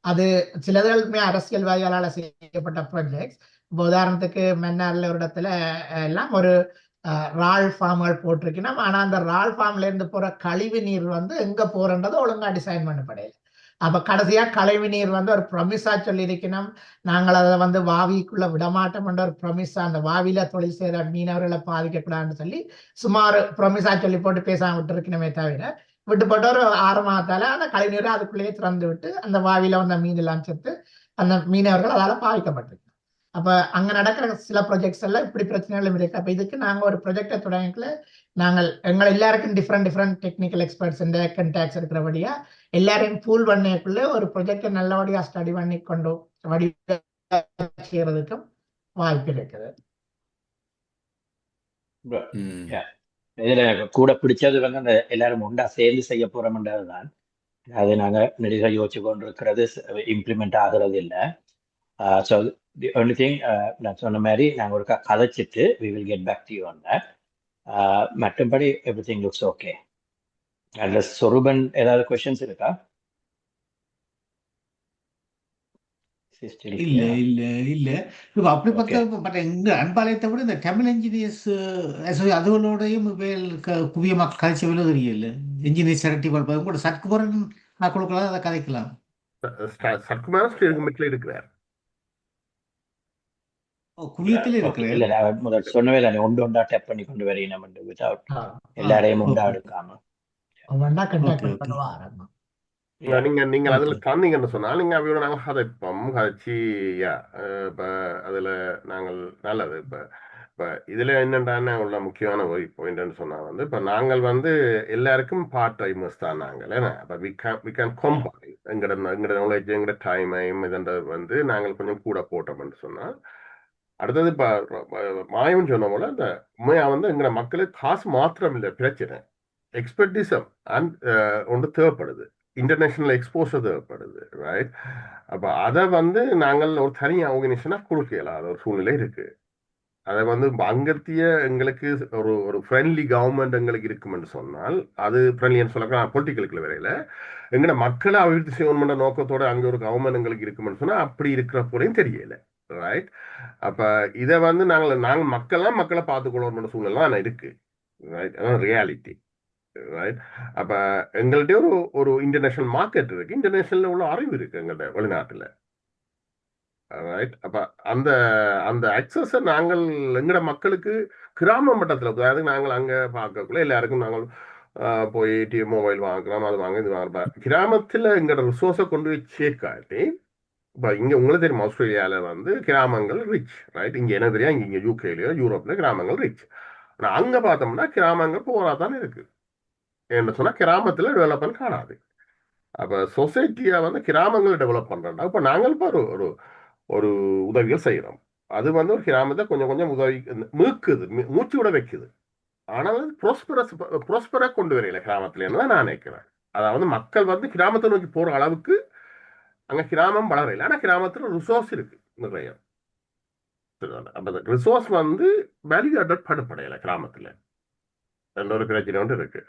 அது சிலதுமே அரசியல்வாதிகளால் செய்யப்பட்ட ப்ராஜெக்ட்ஸ், உதாரணத்துக்கு மன்னார்ல ஒரு இடத்துல எல்லாம் ஒரு ரால் ஃபார்ம்கள் போட்டிருக்கணும். ஆனா அந்த ரால் ஃபார்ம்ல இருந்து போற கழிவு நீர் வந்து எங்க போறன்றது ஒழுங்கா டிசைன் பண்ணப்படையில. அப்ப கடைசியா கழிவு நீர் வந்து ஒரு ப்ரொமிஸா சொல்லி இருக்கணும். நாங்கள் அதை வந்து வாவிக்குள்ள விடமாட்டோம் என்ற ஒரு ப்ரொமிஸா, அந்த வாவில தொழில் செய்யற மீனவர்களை பாதிக்க கூடாதுன்னு சொல்லி சுமார் ப்ரொமிஸா சொல்லி போட்டு பேசாம விட்டு இருக்கணுமே தவிர, விட்டு போட்டு ஒரு 6 மாதத்தால அந்த கழிவு நீரை அதுக்குள்ளேயே திறந்து விட்டு அந்த வாவில வந்த மீன் எல்லாம் சேர்த்து அந்த மீனவர்கள் அதால பாதிக்கப்பட்டிருக்கு. அப்ப அங்க நடக்கிற சில ப்ரொஜெக்ட்ஸ் எல்லாம் இப்படி பிரச்சனைகளும் இருக்கு. அப்ப இதுக்கு நாங்க ஒரு ப்ரொஜெக்டை தொடங்கல, நாங்கள் எங்களை எல்லாருக்கும் டிஃப்ரெண்ட் டெக்னிக்கல் எக்ஸ்பர்ட்ஸ் இந்த கண்டாக்ட்ஸ் இருக்கிறபடியா எல்லாரையும் பூல் பண்ணக்குள்ள ஒரு ப்ரொஜெக்டை நல்லபடியா ஸ்டடி பண்ணி கொண்டு வடி செய்யறதுக்கும் வாய்ப்பு இருக்குது. இதுல எனக்கு கூட பிடிச்சது வந்து அந்த எல்லாரும் ஒன்றா சேர்ந்து செய்ய போறோம்ன்றதுதான். அது நாங்க நெடுக யோசிச்சு கொண்டு இருக்கிறது இம்ப்ளிமெண்ட் ஆகுறது இல்லை. ஸோ தி ஒன்லி திங் நான் சொன்ன மாதிரி நாங்கள் ஒரு கதைச்சிட்டு we will get back to you on that. மற்றபடி எவ்ரி திங் லுக்ஸ் ஓகே. அதில் சொரூபன் ஏதாவது கொஸ்டின்ஸ் இருக்கா? இல்ல இல்ல இல்ல இப்ப அப்படி பார்த்தா பட் எங்க அன்பாலயத்தை விட இந்த தமிழ் இன்ஜினியர்ஸ் அதுகளோடையும் குவியமாக கதைச்சவளோ தெரியல. இன்ஜினியர் செலக்டிவ் கூட சத்குமாரன் கொடுக்கலாம், அதை கதைக்கலாம். சத்குமாரன் இருக்கிறார், குவியத்தில் இருக்கிறேன். இல்ல நான் முதல் சொன்னவே இல்லை, ஒன்று ஒன்றா டேப் பண்ணி கொண்டு வரீங்க வித்வுட் எல்லாரையும் ஒன்றா எடுக்காம நீங்க அதுல தந்தீங்கன்னு சொன்னா நீங்க அவையோட நாங்க கதைப்போம் கதைச்சி இப்ப அதுல நாங்கள் நல்லது. இப்ப இதுல என்னென்ன உள்ள முக்கியமான ஒரு பாயிண்ட்னு சொன்னா வந்து இப்ப நாங்கள் வந்து எல்லாருக்கும் பார்ட் டைமர்ஸ் தான் நாங்கள். அப்ப வி கேன் கம்பைன் எங்கட நாலேஜ் எங்கட டைமையும் இதென்ற வந்து நாங்கள் கொஞ்சம் கூட போட்டோம்னு சொன்னா. அடுத்தது இப்ப மாயம் சொன்ன போல இந்த உண்மையா வந்து எங்கட மக்களுக்கு காசு மாத்திரம் இல்லை பிரச்சனை, எக்ஸ்பர்டிசம் அண்ட் ஒன்று தேவைப்படுது, இன்டர்நேஷனல் எக்ஸ்போசர் தேவைப்படுது, ரைட்? அப்போ அதை வந்து நாங்கள் ஒரு தனி ஆர்கனைசேஷனாக கொடுக்கலாம், அது ஒரு சூழ்நிலை இருக்கு. அதை வந்து அங்கத்திய எங்களுக்கு ஒரு ஃப்ரெண்ட்லி கவர்மெண்ட் எங்களுக்கு இருக்குமென்று சொன்னால், அது ஃப்ரெண்ட்லின்னு சொல்லலாம் பொலிட்டிக்கலுக்கு வரையில எங்கட மக்களை அபிவிருத்தி செய்யணும்ன்ற நோக்கத்தோட அங்கே ஒரு கவர்மெண்ட் எங்களுக்கு இருக்குமென்னு சொன்னால் அப்படி இருக்கிற போலையும் தெரியல, ரைட்? அப்போ இதை வந்து நாங்கள் மக்கள்லாம் மக்களை பார்த்துக்கொள்ளணும்ன்ற சூழ்நிலை இருக்கு, ரைட்? அதான் ரியாலிட்டி, ரைட்? அப்ப எங்கள்கிட்ட ஒரு இன்டர்நேஷனல் மார்க்கெட் இருக்கு, இன்டர்நேஷனல்ல உள்ள அறிவு இருக்கு எங்கள்கிட்ட வெளிநாட்டுல, ரைட்? அப்ப அந்த அந்த அக்சஸை நாங்கள் எங்கட மக்களுக்கு கிராம மட்டத்தில், அதாவது நாங்கள் அங்க பார்க்கக்குள்ள எல்லாருக்கும் நாங்கள் போய் டிஎம் மொபைல் வாங்குறோம், அது வாங்க இது வாங்குறோம். கிராமத்துல எங்கட ரிசோர்ஸை கொண்டு போய் சேர்க்காட்டி, இப்போ இங்க உங்களுக்கு தெரியும் ஆஸ்திரேலியால வந்து கிராமங்கள் ரிச், ரைட்? இங்க என்ன தெரியும், இங்க யூகேலயோ யூரோப்ல கிராமங்கள் ரிச். ஆனா அங்க பார்த்தோம்னா கிராமங்கள் போராதான் இருக்கு என்ன சொன்னா, கிராமத்துல டெவலப்மெண்ட் காணாது. அப்ப சொசைட்டியா வந்து கிராமங்களை டெவலப் பண்றோம்னா இப்ப நாங்கள் இப்போ ஒரு ஒரு உதவிகள் செய்யறோம், அது வந்து ஒரு கிராமத்தை கொஞ்சம் கொஞ்சம் உதவி மீக்குது, மூச்சு விட வைக்குது. ஆனால் ப்ராஸ்பரா கொண்டு வரையில கிராமத்துல தான் நான் நினைக்கிறேன். அதாவது மக்கள் வந்து கிராமத்தை நோக்கி போற அளவுக்கு அங்க கிராமம் வளரையில, ஆனா கிராமத்துல ரிசோர்ஸ் இருக்கு நிறைய. அப்ப ரிசோர்ஸ் வந்து வேல்யூ அடாப்ட் பண்ணப்படையில கிராமத்துல ஒரு பிரச்சனை ஒன்று இருக்கு.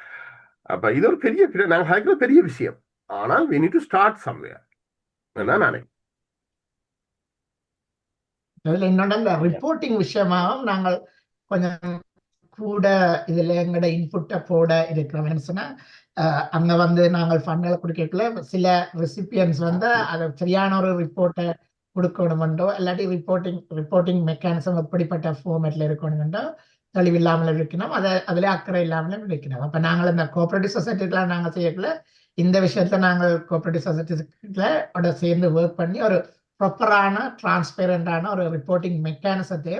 அப்ப இது ஒரு பெரிய நாங்கள் ஹைக்கிற பெரிய விஷயம், ஆனால் we need to start somewhere. நானே அதுல என்னோட இந்த ரிப்போர்ட்டிங் விஷயமாகவும் நாங்கள் கொஞ்சம் கூட இதுல எங்களோட இன்புட்டை போட இருக்கிறோம். என்ன சொன்னா அங்க வந்து நாங்கள் ஃபண்ட்களை கொடுக்கல சில ரெசிபியன்ஸ் வந்து அதை சரியான ஒரு ரிப்போர்ட்டை கொடுக்கணுமெண்டோ இல்லாட்டி ரிப்போர்ட்டிங் மெக்கானிசம் எப்படிப்பட்ட ஃபார்மேட்ல இருக்கணுமெண்டோ தெளிவில்லாமல் இருக்கணும், அதுல அக்கறை இல்லாமலும் இருக்கணும். அப்ப நாங்கள் இந்த கோஆபரேட்டிவ் சொசைட்டில நாங்கள் செய்யக்குள்ள இந்த விஷயத்த நாங்கள் கோஆபரேட்டிவ் சொசைட்டில சேர்ந்து ஒர்க் பண்ணி ஒரு ப்ராப்பரான டிரான்ஸ்பேரண்டான ஒரு ரிப்போர்ட்டிங் மெக்கானிசத்தை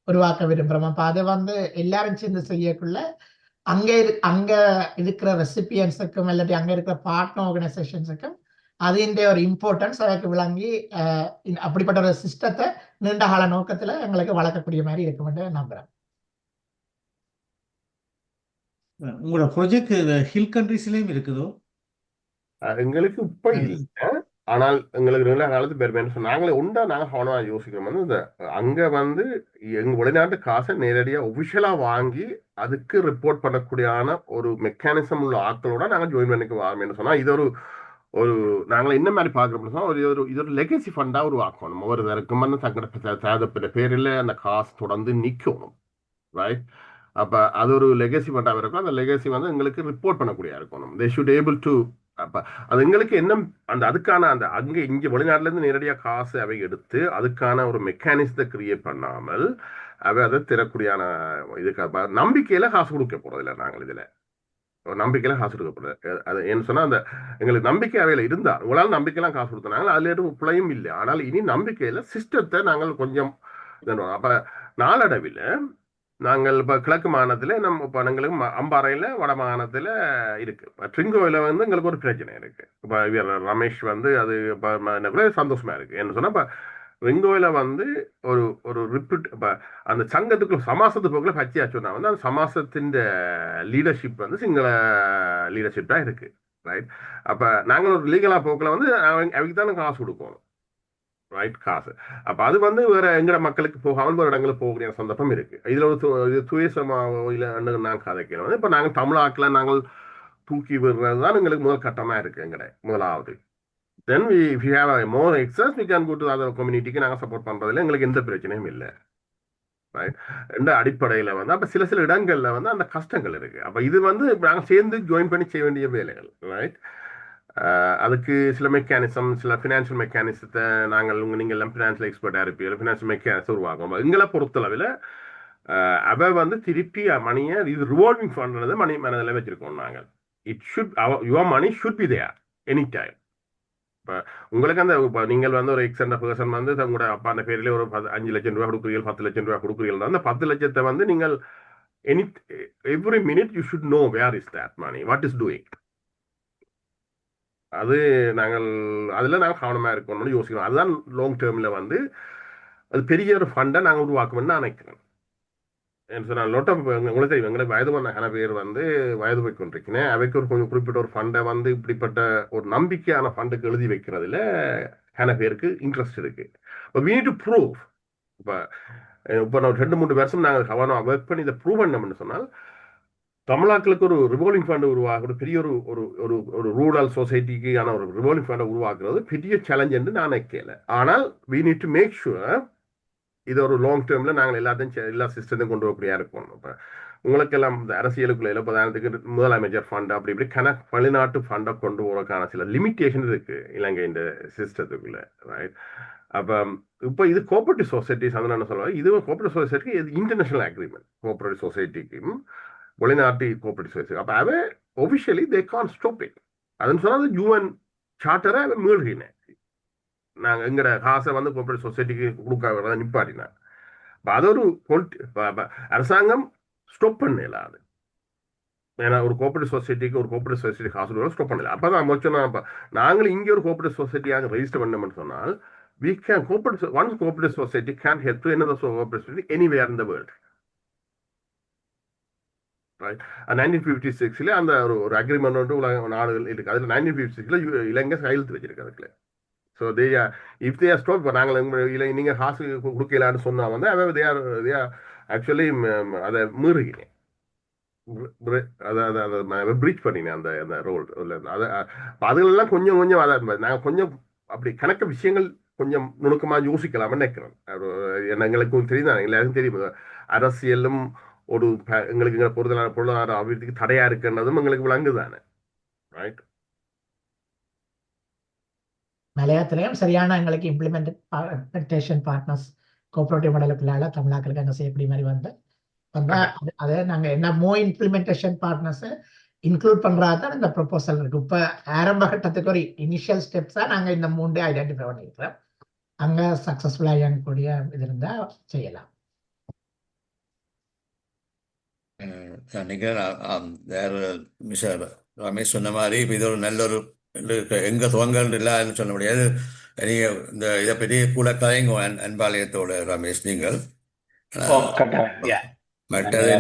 உருவாக்க விரும்புகிறோம். அப்போ அதை வந்து எல்லாரும் சேர்ந்து செய்யக்குள்ள அங்க இருக்கிற ரெசிபியன்ஸுக்கும் இல்லாட்டி அங்க இருக்கிற பார்ட்னர் ஆர்கனைசேஷன்ஸுக்கும் அதிൻ്റെ ஒரு இம்பார்ட்டன்ஸ் அதற்கு விளங்கி அப்படிப்பட்ட ஒரு சிஸ்டத்தை நீண்ட கால நோக்கத்துல எங்களுக்கு வளர்க்கக்கூடிய மாதிரி இருக்குமென்று நம்புறேன். உங்களோட ப்ராஜெக்ட் ஹில் கண்ட்ரீஸ்லயும் இருக்குதோ? எங்களுக்கு இப்ப இல்லை, ஆனால் எங்களுக்கு நீண்ட காலத்து பேர் நாங்களே உண்டா நாங்கள் கவனமாக யோசிக்கிறோம். வந்து இந்த அங்கே வந்து எங்கள் வெளிநாட்டு காசை நேரடியாக ஒஃபிஷியலாக வாங்கி அதுக்கு ரிப்போர்ட் பண்ணக்கூடியான ஒரு மெக்கானிசம் உள்ள ஆட்களோட நாங்கள் ஜாயின் பண்ணிக்க வாரோம்னு சொன்னால் இது ஒரு நாங்கள் என்ன மாதிரி பார்க்குறோம்னா ஒரு ஒரு இது ஒரு லெகசி ஃபண்டாக உருவாக்கணும். ஒவ்வொருத்தருக்கும் வந்து தங்களோட தேவைப்பட்ட பேரில் அந்த காசு தொடர்ந்து நிற்கணும். ரைட். அப்போ அது ஒரு லெகசி ஃபண்டாக இருக்கும். அந்த லெகசி வந்து எங்களுக்கு ரிப்போர்ட் பண்ணக்கூடிய இருக்கணும். They should able to. அப்போ அது எங்களுக்கு என்ன அந்த அதுக்கான அந்த அங்கே இங்கே வெளிநாட்டிலேருந்து நேரடியாக காசு அவை எடுத்து அதுக்கான ஒரு மெக்கானிசத்தை கிரியேட் பண்ணாமல் அவை அதை திறக்கூடியான இதுக்கு நம்பிக்கையில் காசு கொடுக்க போகிறதில்ல. நாங்கள் இதில் நம்பிக்கையில காசு கொடுக்கப்படுது. அது என்ன சொன்னா அந்த எங்களுக்கு நம்பிக்கை அவையில இருந்தா உங்களால் நம்பிக்கையெல்லாம் காசு கொடுத்தனாங்க அதுல எதுவும் பிழையும் இல்லை. ஆனால் இனி நம்பிக்கையில சிஸ்டத்தை நாங்கள் கொஞ்சம் அப்ப நாளடைவில் நாங்கள் இப்ப கிழக்கு மாகாணத்துல நம்ம இப்ப எங்களுக்கு அம்பாறையில வட மாகாணத்துல இருக்கு. ட்ரிங்கோயில வந்து எங்களுக்கு ஒரு பிரச்சனை இருக்கு. இப்ப இவர் ரமேஷ் வந்து அது இப்ப சந்தோஷமா இருக்கு என்ன சொன்னா இப்ப ரிங்கோயில வந்து ஒரு ஒரு ரிப்பீட் அந்த சங்கத்துக்குள்ள சமாசத்து போக்குல பச்சையா சொன்னா வந்து அந்த சமாசத்தின் லீடர்ஷிப் வந்து சிங்கள லீடர்ஷிப் தான் இருக்கு. ரைட். அப்ப நாங்கள் ஒரு லீகலா போக்குல வந்து அவைக்கு தானே காசு கொடுக்கணும். ரைட். காசு அப்ப அது வந்து வேற எங்கட மக்களுக்கு போகாமல் வேற இடங்களுக்கு போகக்கூடிய சந்தர்ப்பம் இருக்கு. இதுல ஒரு துவேசமாவோ இல்ல நான் கதைக்கிறோம். இப்ப நாங்கள் தமிழாக்கில் நாங்கள் தூக்கி விடுறது தான் எங்களுக்கு முதல் கட்டமா இருக்கு. எங்கட முதலாவது then if you have a more excess we can go to other community-க்கு நாங்கள் சப்போர்ட் பண்றதுல எங்களுக்கு எந்த பிரச்சனையும் இல்லை. ரைட். ரெண்டு அடிப்படையில் வந்து அப்போ சில சில இடங்கள்ல வந்து அந்த கஷ்டங்கள் இருக்கு. அப்போ இது வந்து நாங்கள் சேர்ந்து ஜாயின் பண்ணி செய்ய வேண்டிய வேலைகள். ரைட். அதுக்கு சில மெக்கானிசம் சில ஃபினான்ஷியல் மெக்கானிசத்தை நாங்கள் நீங்கள் எல்லாம் ஃபினான்ஷியல் எக்ஸ்பர்ட்டாக இருப்பீங்க. ஃபினான்ஷியல் மெக்கானிசம் உருவாக்கும். எங்களை பொறுத்தளவில் அவ வந்து திருப்பி மணியை இது ரிவால்விங் ஃபண்ட் மணி மனதில் வச்சிருக்கோம் நாங்கள். It should your money should be there any time. இப்போ உங்களுக்கு அந்த இப்போ நீங்கள் வந்து ஒரு எக்ஸ் பர்சன் வந்து உங்களோட அப்பா அந்த பேரில் ஒரு 5 லட்சம் ரூபா கொடுக்குறீர்கள் 10 லட்சம் ரூபா கொடுக்குறீர்கள். அந்த 10 லட்சத்தை வந்து நீங்கள் any every minute you should know where is that money what is doing. அது நாங்கள் அதில் நாங்கள் கவனமாக இருக்கணும்னு யோசிக்கணும். அதுதான் லாங் டேர்மில் வந்து அது பெரிய ஒரு ஃபண்டை நாங்கள் உருவாக்கணும்னு நான் நினைக்கிறேன். லோட்ட உங்களுக்கு தெரியும் எங்களுக்கு வயது பண்ண பேர் வந்து வயது போய் கொண்டிருக்கிறேன். அவைக்கு ஒரு கொஞ்சம் குறிப்பிட்ட ஒரு ஃபண்டை வந்து இப்படிப்பட்ட ஒரு நம்பிக்கையான ஃபண்டுக்கு எழுதி வைக்கிறதுல கன பேருக்கு இன்ட்ரெஸ்ட் இருக்கு. இப்போ we need to prove. இப்போ நான் 2-3 வருஷம் நாங்கள் கவனம் ஒர்க் பண்ணி இதை ப்ரூவ் பண்ணோம்னு சொன்னால் தமிழாக்களுக்கு ஒரு ரிவால்விங் ஃபண்ட் உருவாக்குறது பெரிய ஒரு ஒரு ஒரு ஒரு ரூரல் சொசைட்டிக்கான ஒரு ரிவால்விங் ஃபண்டை உருவாக்குறது பெரிய சேலஞ்ச் என்று நான் நினைக்கல. ஆனால் we need to make sure இது ஒரு லாங் டேர்மில் நாங்கள் எல்லாத்தையும் எல்லா சிஸ்டத்தையும் கொண்டு வரக்கூடிய இருக்கணும். இப்போ உங்களுக்கெல்லாம் இந்த அரசியலுக்குள்ள 70,000 முதலமைச்சர் ஃபண்ட் அப்படி இப்படி வெளிநாட்டு ஃபண்டை கொண்டு போறதுக்கான சில லிமிட்டேஷன் இருக்கு இலங்கை இந்த சிஸ்டத்துக்குள்ள. ரைட். அப்போ இப்போ இது கோஆபரேட்டிவ் சொசைட்டிஸ் வந்து நான் சொல்லுவேன். இது கோஆபரேட்டிவ் சொசைட்டிக்கு இது இன்டர்நேஷனல் அக்ரிமெண்ட் கோஆபரேட்டிவ் சொசைட்டிக்கும் வெளிநாட்டு கோஆபரேட்டிவ் சொசைட்டி. அப்போ அவை officially they can stop it. அதுன்னு சொன்னால் யூஎன் சார்ட்டரை மீறுகினேன். நாங்கள் எங்கட காசை வந்து கோஆபரேட்டிவ் சொசைட்டிக்கு கொடுக்க நிப்பாட்டினா அது ஒரு அரசாங்கம் ஸ்டாப் பண்ணல. அது ஏன்னா ஒரு கோஆபரேட்டிவ் சொசைட்டிக்கு ஒரு கோஆபரேட்டிவ் சொசைட்டி காசு ஸ்டாப் பண்ணல. அப்பதான் முக்கியம் நாங்கள் இங்கே ஒரு கோஆபரேட்டிவ் சொசைட்டியாக ரெஜிஸ்டர் பண்ணோம்னு சொன்னால் we can one cooperative society can help to another cooperative society anywhere in the world. Right. 1956 அந்த ஒரு அக்ரிமெண்ட் வந்து உலக நாடுகள் இருக்கு. அதுல 1956 இலங்கை கையெழுத்து வச்சிருக்கு. அதுக்குள்ள so they if they are stop இப்போ நாங்கள் இல்லை நீங்கள் காசு கொடுக்கலான்னு சொன்னால் வந்து அவன் தே ஆர் ஆக்சுவலி அதை மீறுகிறேன். அதை பிரீச் பண்ணினேன் அந்த அந்த ரோல். அதை அதுகளெல்லாம் கொஞ்சம் கொஞ்சம் அதை நாங்கள் கொஞ்சம் அப்படி கணக்க விஷயங்கள் கொஞ்சம் நுணுக்கமாக யோசிக்கலாம்னு நினைக்கிறேன். எங்களுக்கும் தெரியும் எல்லாருக்கும் தெரியும் அரசியலும் ஒரு எங்களுக்கு பொருளாதார அபிவிருத்திக்கு தடையா இருக்குன்றதும் எங்களுக்கு விளங்குதானே. ரைட். மலையாளத்திலையும் சரியான எங்களுக்கு இம்ப்ளிமெண்டேஷன் பார்ட்னர்ஸ் கோஆபரேட்டிவ் மாடலுக்குள்ளால தமிழாக்களுக்கு அங்கே செய்யக்கூடிய மாதிரி வந்தா அதை நாங்கள் என்ன இம்ப்ளிமெண்டேஷன் பார்ட்னர்ஸை இன்க்ளூட் பண்றதுதான் இந்த ப்ரொபோசல் இருக்கு. இப்போ ஆரம்ப கட்டத்துக்கு ஒரு இனிஷியல் ஸ்டெப்ஸா நாங்கள் இந்த 3 ஐடென்டிஃபை பண்ணிக்கிறோம். அங்கே சக்ஸஸ்ஃபுல்லாக இயங்கக்கூடிய இது இருந்தால் செய்யலாம். மிஸ்டர் ரமேஷ் சொன்ன மாதிரி இது ஒரு நல்ல ஒரு எங்க துவங்கல் இல்லைன்னு சொல்ல முடியாது. நீங்க இந்த இதை பற்றி கூட கதைங்க அன்பாலயத்தோட ரமேஷ் நீங்கள். மற்றது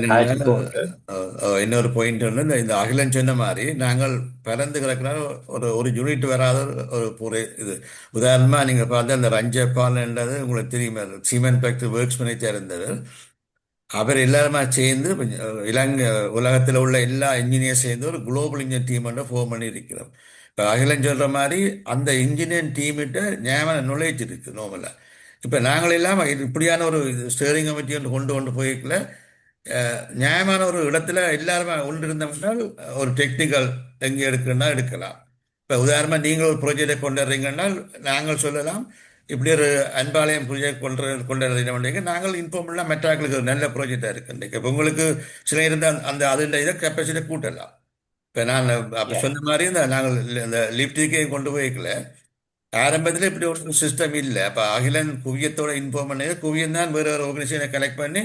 இன்னொரு பாயிண்ட் வந்து இந்த அகிலன் சொன்ன மாதிரி நாங்கள் பிறந்து கிடக்கிற ஒரு யூனிட் வராத ஒரு இது உதாரணமா நீங்க பார்த்து அந்த ரஞ்சப்பால்ன்றது உங்களுக்கு தெரியுமா, சிமெண்ட் ஃபேக்டரி ஒர்க்ஸ் பண்ணி இருந்தது. அவர் எல்லாருமா சேர்ந்து இலங்கை உலகத்தில் உள்ள எல்லா இன்ஜினியர் சேர்ந்து ஒரு குளோபல் இன்ஜினியர் டீம் ஃபார்ம் பண்ணி இருக்கிறோம். இப்போ அகிலன் சொல்கிற மாதிரி அந்த இன்ஜினியரிங் டீமிட்ட ஞாபகம் knowledge இருக்குது நோமலாக. இப்போ நாங்கள் எல்லாம் இப்படியான ஒரு ஸ்டேரிங் கமிட்டி ஒன்று கொண்டு போய்க்கல நியாயமான ஒரு இடத்துல எல்லாருமே ஒன்று இருந்தோம்னால் ஒரு டெக்னிக்கல் எங்கே எடுக்கணும்னா எடுக்கலாம். இப்போ உதாரணமாக நீங்கள் ஒரு ப்ரொஜெக்டை கொண்டு வர்றீங்கன்னா நாங்கள் சொல்லலாம், இப்படி ஒரு அன்பாலயம் ப்ரொஜெக்ட் கொண்டு வர்றீங்க, நாங்கள் இன்ஃபார்ம் பண்ணலாம் மெட்ராக்களுக்கு ஒரு நல்ல ப்ராஜெக்டாக இருக்குன்னு. இப்போ உங்களுக்கு சில இருந்தால் அந்த அதுன்ற இதை கெப்பாசிட்டி கூட்டலாம். இப்போ நான் அப்போ Yeah. சொன்ன மாதிரி நாங்கள் இந்த லிஃப்ட்டுக்கே கொண்டு போய்க்கல ஆரம்பத்தில் இப்படி ஒரு சிஸ்டம் இல்லை. அப்போ அகிலன் குவியத்தோட இன்ஃபார்ம் பண்ணி குவியம் தான் வேறு ஒரு ஆர்கனைசேஷனை கலெக்ட் பண்ணி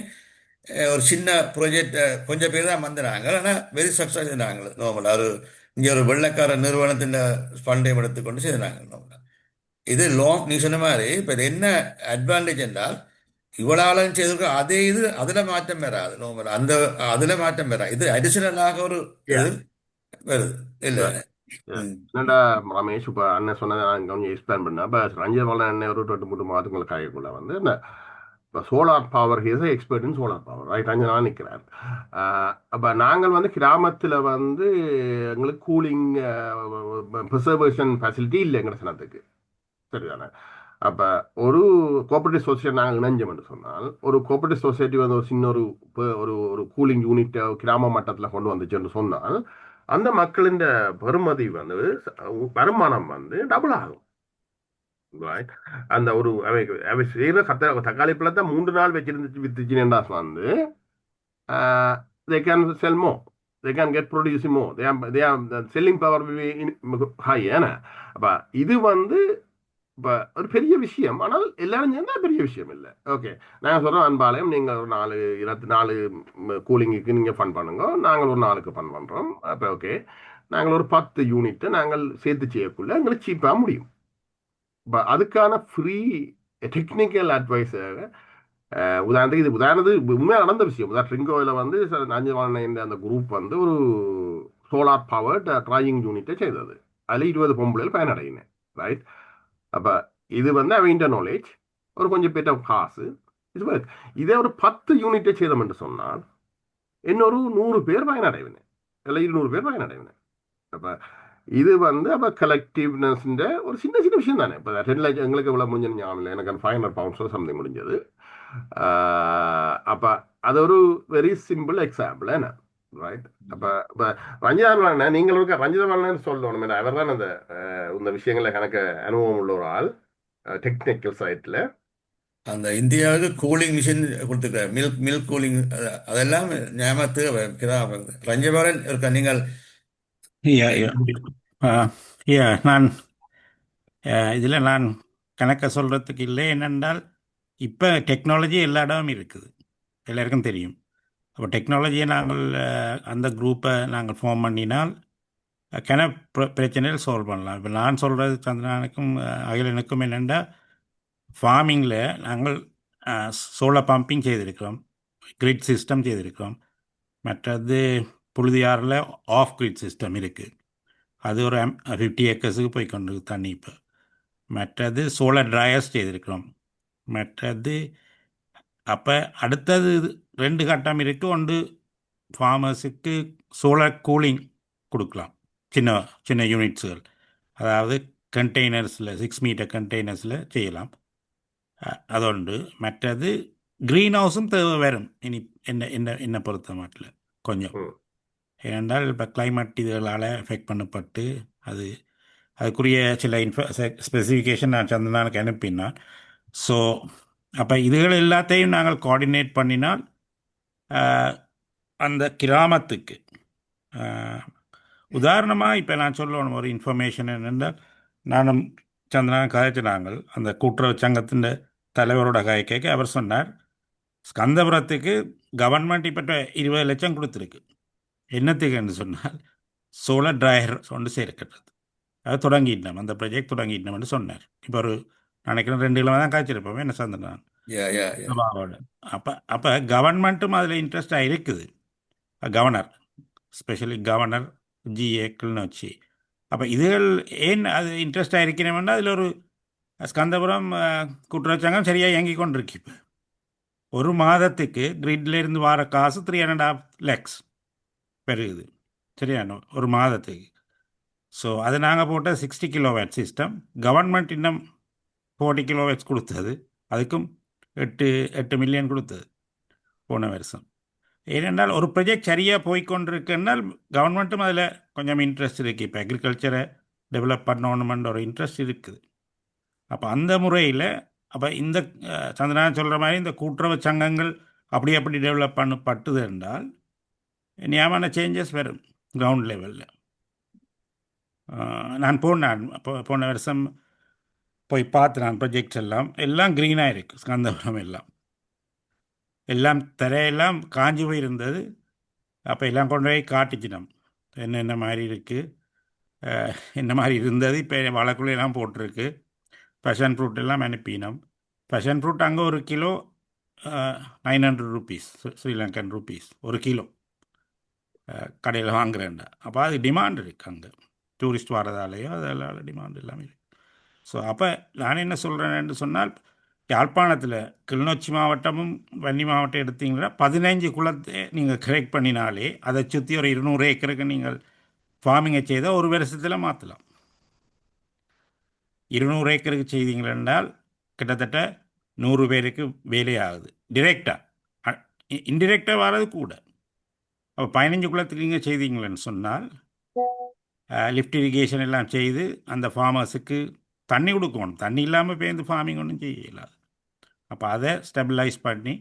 ஒரு சின்ன ப்ராஜெக்ட் கொஞ்சம் பேர் தான் வந்துடுறாங்க. ஆனால் வெரி சக்ஸஸ் செய்தாங்க நோமல். ஒரு இங்கே ஒரு வெள்ளக்கார நிறுவனத்தின் ஃபண்டையும் எடுத்துக்கொண்டு செய்தாங்க நோமல். இது லாங் நீ சொன்ன மாதிரி இப்போ இது என்ன அட்வான்டேஜ் என்றால் இவ்வளவு செய்திருக்க அதே இது அதில் மாற்றம் வராது நோமல். அந்த அதில் மாற்றம் வராது. இது அடிஷனலாக ஒரு இது வருது இல்லை. என்னடா ரமேஷ் இப்போ அண்ணன் சொன்னதை நான் கொஞ்சம் எக்ஸ்பிளைன் பண்ணேன். இப்போ ரஞ்சபாலன் அண்ணன் ஒரு 2-3 மாதங்களுக்கு காயக்குள்ள வந்து இந்த இப்போ சோலார் பவர் ஹீஸ் எக்ஸ்பர்ட் இன் சோலார் பவர் ரைட் ரஞ்சனா நிற்கிறார். அப்போ நாங்கள் வந்து கிராமத்தில் வந்து எங்களுக்கு கூலிங் ப்ரிசர்வேஷன் ஃபெசிலிட்டி இல்லை எங்கள் சனத்துக்கு, சரிதானே? அப்போ ஒரு கோஆபரேட்டிவ் சொசைட்டி நாங்கள் இணைஞ்சோம்னு சொன்னால் ஒரு கோஆபரேட்டிவ் சொசைட்டி வந்து ஒரு சின்ன ஒரு கூலிங் யூனிட்டை கிராம மட்டத்தில் கொண்டு வந்துச்சுன்னு சொன்னால் அந்த மக்களின் பெறுமதி வந்து வருமானம் வந்து டபுள் ஆகும். அந்த ஒரு அவை செய்கிற தக்காளி பழத்தை 3 நாள் வச்சிருந்து வித்துச்சுன்னா வந்து they can sell more, they can get producing more, they are the selling power will be high. ஏன்னா அப்போ இது வந்து இப்போ ஒரு பெரிய விஷயம், ஆனால் எல்லாரும் சேர்ந்தா பெரிய விஷயம் இல்லை. ஓகே, நாங்கள் சொல்கிறோம் அன்பாலயம் நீங்கள் ஒரு 24 கூலிங்குக்கு நீங்கள் ஃபண்ட் பண்ணுங்க, நாங்கள் ஒரு 4க்கு ஃபண்ட் பண்ணுறோம். அப்போ ஓகே, நாங்கள் ஒரு 10 யூனிட்டை நாங்கள் சேர்த்து செய்யக்குள்ள எங்களுக்கு சீப்பாக முடியும். இப்போ அதுக்கான ஃப்ரீ டெக்னிக்கல் அட்வைஸாக உதாரணத்துக்கு உண்மையாக நடந்த விஷயம். ட்ரிங்கோவில் வந்து நஞ்சவான அந்த குரூப் வந்து ஒரு சோலார் பவர் ட்ராயிங் யூனிட்டை செய்தது. அதில் 20 பொம்பளைகள் பயனடையினேன், ரைட்? அப்போ இது வந்து அவன் நாலேஜ் ஒரு கொஞ்சம் பேட்ட காசு இது ஒர்க். இதே ஒரு 10 யூனிட்டை செய்தோம் என்று சொன்னால் இன்னொரு 100 பேர் பயனடைவினேன், இல்லை 200 பேர் பயனடைவினேன். அப்போ இது வந்து அப்போ கலெக்டிவ்னஸ்ன்ற ஒரு சின்ன சின்ன விஷயம் தானே. இப்போ 10 லட்சம் எங்களுக்கு இவ்வளோ முடிஞ்ச ஞாபகம் இல்லை, எனக்கு 500 pounds சம்திங் முடிஞ்சது. அப்போ அது ஒரு வெரி சிம்பிள் எக்ஸாம்பிள் என்ன, ரைட்? அப்போ இப்போ ரஞ்சிதா நீங்கள் இருக்க ரஞ்சிதா சொல்லணும், அவர் தான் இந்த விஷயங்களை கணக்கு அனுபவம் உள்ள ஒரு ஆள் டெக்னிக்கல் சைட்டில். அந்த இந்தியாவுக்கு கூலிங் மிஷின் கொடுத்துருக்க மில்க் கூலிங் அதெல்லாம் ஞாபகத்துக்கு ரஞ்சபாலன் இருக்க நீங்கள். நான் இதில் நான் கணக்க சொல்கிறதுக்கு இல்லை. என்னென்றால் இப்போ டெக்னாலஜி எல்லா இடமும் இருக்குது, எல்லாருக்கும் தெரியும். அப்போ டெக்னாலஜியை நாங்கள் அந்த குரூப்பை நாங்கள் ஃபார்ம் பண்ணினால் பிரச்சனைகள் சால்வ் பண்ணலாம். இப்போ நான் சொல்கிறது சந்திரனுக்கும் அகிலனுக்கும் என்னென்னா, ஃபார்மிங்கில் நாங்கள் சோலார் பம்பிங் செய்திருக்கிறோம், கிரிட் சிஸ்டம் செய்திருக்கிறோம். மற்றது புழுதியாறில் ஆஃப் கிரிட் சிஸ்டம் இருக்குது, அது ஒரு 50 ஏக்கர்ஸுக்கு போய் கொண்டு தண்ணி. இப்போ மற்றது சோலார் ட்ரையர்ஸ் செய்திருக்கிறோம். மற்றது அப்போ அடுத்தது 2 கட்டம் இருக்குது. ஒன்று ஃபார்மர்ஸுக்கு சோலார் கூலிங் கொடுக்கலாம், சின்ன சின்ன யூனிட்ஸுகள், அதாவது கண்டெய்னர்ஸில் 6 மீட்டர் கண்டெய்னர்ஸில் செய்யலாம், அதொன்று. மற்றது க்ரீன் ஹவுஸும் தேவை வரும் இனி என்ன பொறுத்த மாட்டில் கொஞ்சம். ஏனென்றால் இப்போ கிளைமேட் இதுகளால் எஃபெக்ட் பண்ணப்பட்டு அதுக்குரிய சில ஸ்பெசிஃபிகேஷன் நான் சந்திரனுக்கு அனுப்பினான். ஸோ அப்போ இதுகள் எல்லாத்தையும் நாங்கள் கோஆர்டினேட் பண்ணினால் அந்த கிராமத்துக்கு உதாரணமாக இப்போ நான் சொல்லணும் ஒரு இன்ஃபர்மேஷன் என்னென்றால், நானும் சந்திரன் கதைச்சினாங்கள் அந்த கூட்டுறவு சங்கத்தின் தலைவரோட கேட்க அவர் சொன்னார், ஸ்கந்தபுரத்துக்கு கவர்மெண்ட் இப்போ 20 லட்சம் கொடுத்துருக்கு. என்னத்துக்குன்னு சொன்னால் சோலார் ட்ரையர் ஒன்று சேர்க்கிறது. அது தொடங்கிட்டோம், அந்த ப்ராஜெக்ட் தொடங்கிட்டோம்னு சொன்னார். இப்போ ஒரு நினைக்கிறேன் 2 கிலோ தான் காய்ச்சிருப்போம் என்ன சந்திரன். அப்போ கவர்மெண்ட்டும் அதில் இன்ட்ரெஸ்டாக இருக்குது, கவர்னர் ஸ்பெஷலி கவர்னர் ஜிஏக்கள்னு வச்சு. அப்போ இதுகள் ஏன் அது இன்ட்ரெஸ்டாக இருக்கிறோம்னா, அதில் ஒரு ஸ்கந்தபுரம் கூட்டுறவு சரியாக இயங்கி கொண்டிருக்கு. இப்போ ஒரு மாதத்துக்கு கிரிட்லேருந்து வர காசு 3.5 lakhs பெருகுது, சரியான ஒரு மாதத்துக்கு. ஸோ அது நாங்கள் போட்ட 60 கிலோவாட் சிஸ்டம். கவர்மெண்ட் இன்னும் 40 கிலோவாட்ஸ் கொடுத்தது. அதுக்கும் 8 மில்லியன் கொடுத்தது போன வருஷம். ஏனென்றால் ஒரு ப்ரொஜெக்ட் சரியாக போய்கொண்டிருக்குன்னால் கவர்மெண்ட்டும் அதில் கொஞ்சம் இன்ட்ரெஸ்ட் இருக்குது. இப்போ அக்ரிகல்ச்சரை டெவலப் பண்ணணுமென்ற ஒரு இன்ட்ரெஸ்ட் இருக்குது. அப்போ அந்த முறையில் அப்போ இந்த சந்திரன் சொல்கிற மாதிரி இந்த கூட்டுறவு சங்கங்கள் அப்படி டெவலப் பண்ணப்பட்டது என்றால் நியாயமான சேஞ்சஸ் வரும் கிரவுண்ட் லெவலில். நான் போன வருஷம் போய் பார்த்து நான் ப்ரொஜெக்ட்ஸ் எல்லாம் க்ரீனாக இருக்குது. ஸ்கந்தபுரம் எல்லாம் தரையெல்லாம் காஞ்சி போய் இருந்தது. அப்போ எல்லாம் கொண்டு போய் காட்டிச்சினோம் என்னென்ன மாதிரி இருக்குது, என்ன மாதிரி இருந்தது. இப்போ வழக்குள்ளையெல்லாம் போட்டிருக்கு. பேஷன் ஃப்ரூட் எல்லாம் அனுப்பினோம். பேஷன் ஃப்ரூட் அங்கே ஒரு கிலோ 900 rupees ஸ்ரீலங்கன் ருபீஸ் ஒரு கிலோ கடையில் வாங்குறேன்டா. அப்போ அது டிமாண்ட் இருக்குது அங்கே, டூரிஸ்ட் வரதாலேயோ அதெல்லாம் டிமாண்ட் எல்லாமே இருக்குது. ஸோ அப்போ நான் என்ன சொல்கிறேன்னு சொன்னால், யாழ்ப்பாணத்தில் கிளிநொச்சி மாவட்டமும் வன்னி மாவட்டம் எடுத்தீங்கன்னா 15 குளத்தை நீங்கள் கரெக்ட் பண்ணினாலே அதை சுற்றி ஒரு 200 ஏக்கருக்கு நீங்கள் ஃபார்மிங்கை செய்தால் ஒரு வருஷத்தில் மாற்றலாம். 200 ஏக்கருக்கு செய்தீங்களென்றால் கிட்டத்தட்ட 100 பேருக்கு வேலை ஆகுது டிரெக்டாக. இன்டிரெக்டாக வர்றது கூட. அப்போ 15 குளத்துக்கு நீங்கள் செய்தீங்களேன்னு சொன்னால் லிஃப்ட் இரிகேஷன் எல்லாம் செய்து அந்த ஃபார்மர்ஸுக்கு தண்ணி கொடுக்கணும். தண்ணி இல்லாமல் பேருந்து ஃபார்மிங் ஒன்றும் செய்யலாது. அப்போ அதை ஸ்டெபிலைஸ் பண்ணி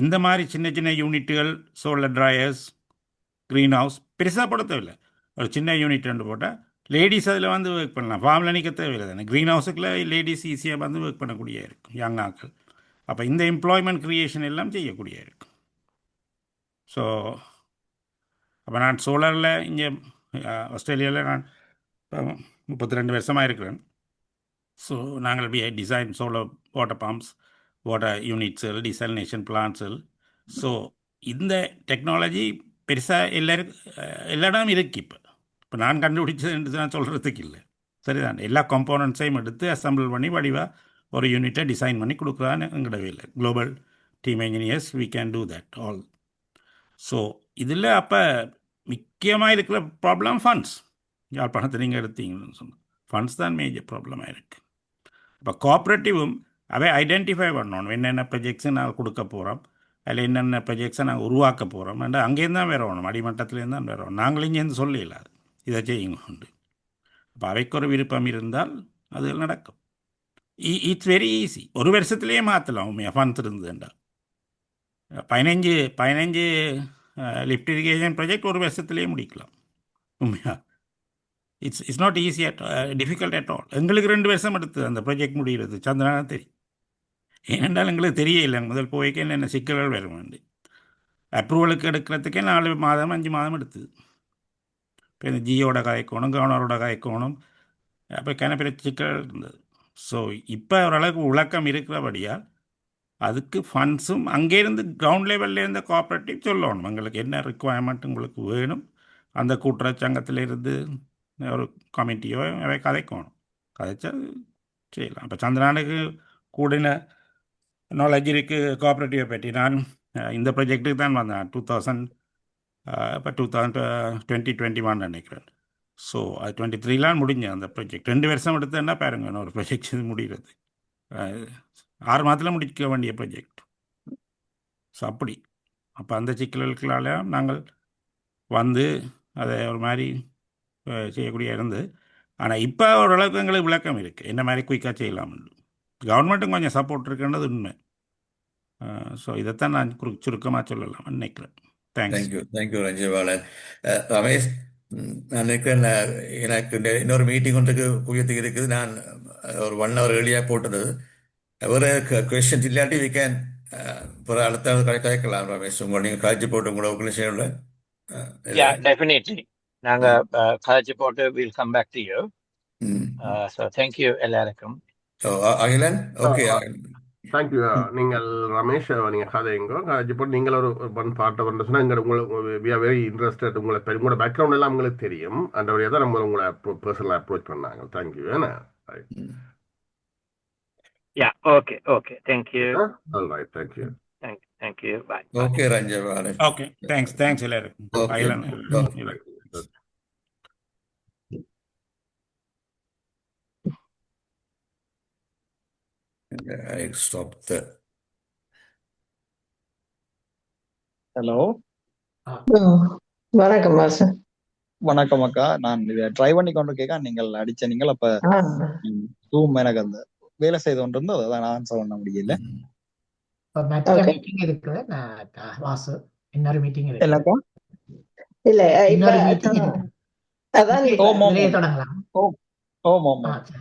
இந்த மாதிரி சின்ன சின்ன யூனிட்டுகள், சோலர் ட்ரையர்ஸ், க்ரீன் ஹவுஸ் பெருசாக போட தேவையில்லை. ஒரு சின்ன யூனிட் ரெண்டு போட்டால் லேடிஸ் அதில் வந்து ஒர்க் பண்ணலாம். ஃபார்மில் நிற்க தேவையில்லை தானே. க்ரீன் ஹவுஸுக்குள்ள லேடிஸ் ஈஸியாக வந்து ஒர்க் பண்ணக்கூடிய இருக்கும், யங் ஆக்கள். அப்போ இந்த எம்ப்ளாய்மெண்ட் க்ரியேஷன் எல்லாம் செய்யக்கூடிய இருக்கும். ஸோ அப்போ நான் சோலாரில் இங்கே ஆஸ்திரேலியாவில் நான் 32 வருஷமாக இருக்கிறேன். ஸோ நாங்கள் design solar water pumps, water யூனிட்ஸுகள், டிசாலினேஷன் பிளான்ட்ஸுகள். ஸோ இந்த டெக்னாலஜி பெருசாக எல்லா இடமும் இருக்குது. இப்போ நான் கண்டுபிடிச்சது நான் சொல்கிறதுக்கு இல்லை, சரிதான். எல்லா காம்போனன்ட்ஸையும் எடுத்து அசம்பிள் பண்ணி வடிவாக ஒரு யூனிட்டை டிசைன் பண்ணி கொடுக்குறான்னு எங்கிடவே இல்லை. Global team engineers we can do that all. So இதில் அப்போ முக்கியமாக இருக்கிற ப்ராப்ளம் ஃபண்ட்ஸ். யாழ்ப்பாணத்தை நீங்கள் எடுத்தீங்கன்னு சொன்னால் ஃபண்ட்ஸ் தான் மேஜர் ப்ராப்ளமாக இருக்குது. இப்போ கோஆப்ரேட்டிவும் அவை ஐடென்டிஃபை பண்ணணும், என்னென்ன ப்ரொஜெக்ட்ஸை நாங்கள் கொடுக்க போகிறோம், அதில் என்னென்ன ப்ரொஜெக்ட்ஸை நாங்கள் உருவாக்க போகிறோம். அங்கேருந்து தான் வரணும், அடிமட்டத்துலேருந்து தான் வரணும். நாங்களும் இங்கேருந்து சொல்லலாது இதை செய்யுங்க உண்டு. அப்போ அவைக்கு ஒரு விருப்பம் இருந்தால் அது நடக்கும். It's very easy. ஒரு வருஷத்துலேயே மாற்றலாம் உண்மையாக ஃபண்ட்ஸ் இருந்ததுண்டா. 15 லிஃப்ட் இரிகேஷன் ப்ராஜெக்ட் ஒரு வருஷத்துலேயே முடிக்கலாம் உண்மையாக. It's not easy difficult at all. எங்களுக்கு 2 வருஷம் எடுத்தது அந்த ப்ராஜெக்ட் முடிகிறது. சந்திரனா தெரியும். ஏனென்றால் எங்களுக்கு தெரியலை முதல் போய்க்கு என்னென்ன சிக்கல்கள் வருமாண்டு. அப்ரூவலுக்கு எடுக்கிறதுக்கே 4 மாதம் 5 மாதம் எடுத்தது. இப்போ இந்த ஜியோட காய்க்கணும், கவர்னரோட காய்க்கணும், அப்போ கிணப்பிற சிக்கல் இருந்தது. ஸோ இப்போ ஓரளவுக்கு விளக்கம் இருக்கிறபடியால் அதுக்கு ஃபண்ட்ஸும் அங்கேருந்து கிரவுண்ட் லெவலில் இருந்த கோஆப்ரேட்டிவ் சொல்லணும், எங்களுக்கு என்ன ரிக்குவயர்மெண்ட் உங்களுக்கு வேணும். அந்த கூட்டுறவு சங்கத்திலிருந்து ஒரு கமிட்டியோ அவை கதைக்கணும், கதைச்சா செய்யலாம். இப்போ சந்திரனுக்கு கூடின நாலேஜ் இருக்குது கோஆப்ரேட்டிவை பற்றி. நான் இந்த ப்ராஜெக்ட்டுக்கு தான் வந்தேன் 2021 நினைக்கிறேன். ஸோ அது 23 முடிஞ்சேன் அந்த ப்ராஜெக்ட். 2 வருஷம் எடுத்தேன்னா பாருங்க ஒரு ப்ராஜெக்ட் முடிகிறது. 6 மாதத்தில் முடிக்க வேண்டிய ப்ராஜெக்ட். ஸோ அப்படி அப்போ அந்த சிக்கல்களால் நாங்கள் வந்து அதை ஒரு மாதிரி செய்யக்கூடிய இருந்தது. ஆனால் இப்போ ஓரளவுக்கு எங்களுக்கு விளக்கம் இருக்குது என்ன மாதிரி குயிக்காக செய்யலாம்னு. கவர்மெண்ட்டும் கொஞ்சம் சப்போர்ட் இருக்குன்றது உண்மை. ஸோ இதைத்தான் நான் சுருக்கமாக சொல்லலாம் நினைக்கிறேன். தேங்க்ஸ். தேங்க்யூ ரஞ்சபாலன். ரமேஷ், நான் நினைக்கிறேன் எனக்கு இன்னொரு மீட்டிங் ஒன்றுக்கு குவியத்துக்கு இருக்குது. நான் ஒரு 1 hour ஏர்லியாக போட்டது. ஒரு கொஸ்டின் இல்லாட்டி வி கேன் அடுத்த கேட்கலாம். ரமேஷ், உங்களை நீங்கள் காய்ச்சி போட்டு உங்களோட ஆர்கனைசேஷனில். டெஃபினெட்லி நாங்க காய்ச்சி போட்டு will come back to you. So thank you எல்லாருக்கும். அகிலன், ஓகே. தேங்க்யூ. நீங்கள் ரமேஷ் நீங்கள் கதைங்க காய்ச்சி போட்டு நீங்கள் ஒரு பாட்டை வந்து சொன்னால் எங்களை வி ஆர் வெரி இன்ட்ரெஸ்டட். உங்களோட பேக்ரவுண்ட் எல்லாம் உங்களுக்கு தெரியும். அந்த வழியாக தான் நம்ம உங்களை பர்சனலாக அப்ரோச் பண்ணாங்க. தேங்க்யூ. ஏன்னா okay. Thank you. All right. Thank you. Thank you. Bye. Okay, Ranjavalan. Okay. Thanks. எல்லாருக்கும். Okay. I stop the. Hello, வணக்கம் வாசன். வணக்கம் அக்கா. நான் இதை ட்ரை பண்ணி கொண்டு கேட்க நீங்கள் அடிச்ச நீங்கள் அப்ப ஜூம் எனக்கு அந்த வேலை செய்து கொண்டு இருந்து அதான் ஆன்சர் பண்ண முடியல. இப்ப மற்ற மீட்டிங் இருக்கு வாசு, இன்னொரு மீட்டிங் இருக்கு. இல்லக்கா, இல்ல இன்னொரு மீட்டிங் இருக்கு. அதான் ஓம் ஓம் இதுலயே தொடங்கலாம். ஓம் ஓம் ஓம் சரி.